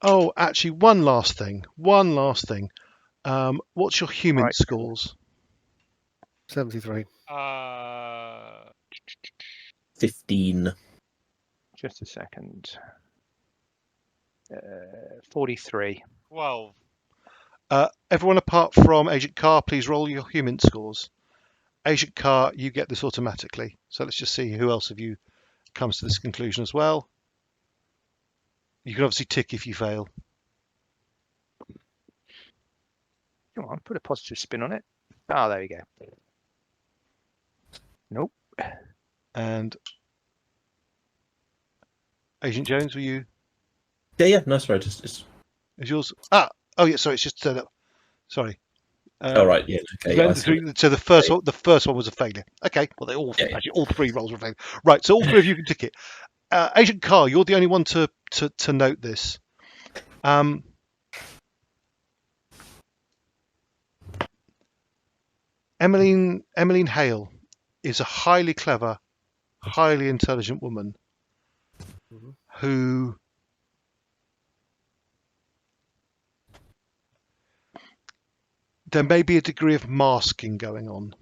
Oh, actually, one last thing. What's your human scores? 73. 15. Just a second. 43. 12. Everyone apart from Agent Khar, please roll your human scores. Agent Khar, you get this automatically. So let's just see who else of you comes to this conclusion as well. You can obviously tick if you fail. Come on, put a positive spin on it. Oh, there you go. Nope. And Agent Jones, were you? Yeah, no, sorry, just Is yours? Oh yeah, sorry, it's just turned up. Sorry. all right, yeah, okay. I see. So the first one was a failure. Okay, well they all actually all three rolls were failure. Right, so all three of you can tick it. Agent Khar, you're the only one to note this. Emmeline Hale is a highly clever, highly intelligent woman who there may be a degree of masking going on.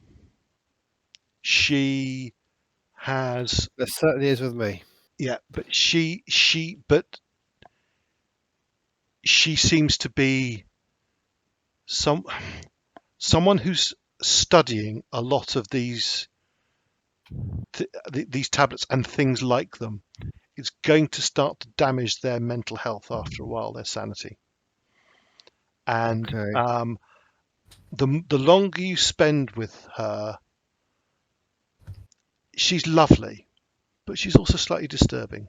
She has, There certainly is with me. yeah, but she seems to be someone who's studying a lot of these tablets and things like them. It's going to start to damage their mental health after a while, their sanity. And Okay. the longer you spend with her, she's lovely, but she's also slightly disturbing.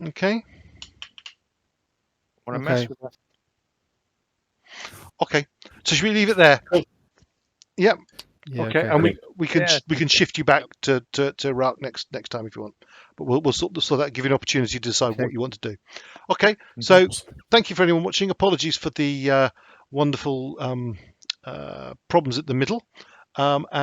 Okay. Want to mess Okay. with her? Okay. So should we leave it there? Yep. Yeah, Okay. okay. And we Yeah. can shift you back to Iraq next time if you want. But we'll sort that, give you an opportunity to decide Okay. what you want to do. Okay. So thank you for anyone watching. Apologies for the wonderful problems at the middle. There'll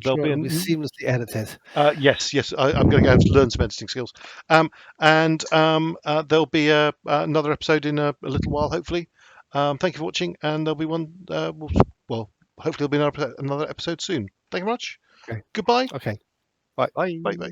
Sure be it'll be seamlessly edited. yes. I'm going to have to learn some editing skills. There'll be another episode in a little while, hopefully. Thank you for watching, and there'll be one. Well, hopefully there'll be another episode soon. Thank you very much. Okay. Goodbye. Okay. Bye. Bye.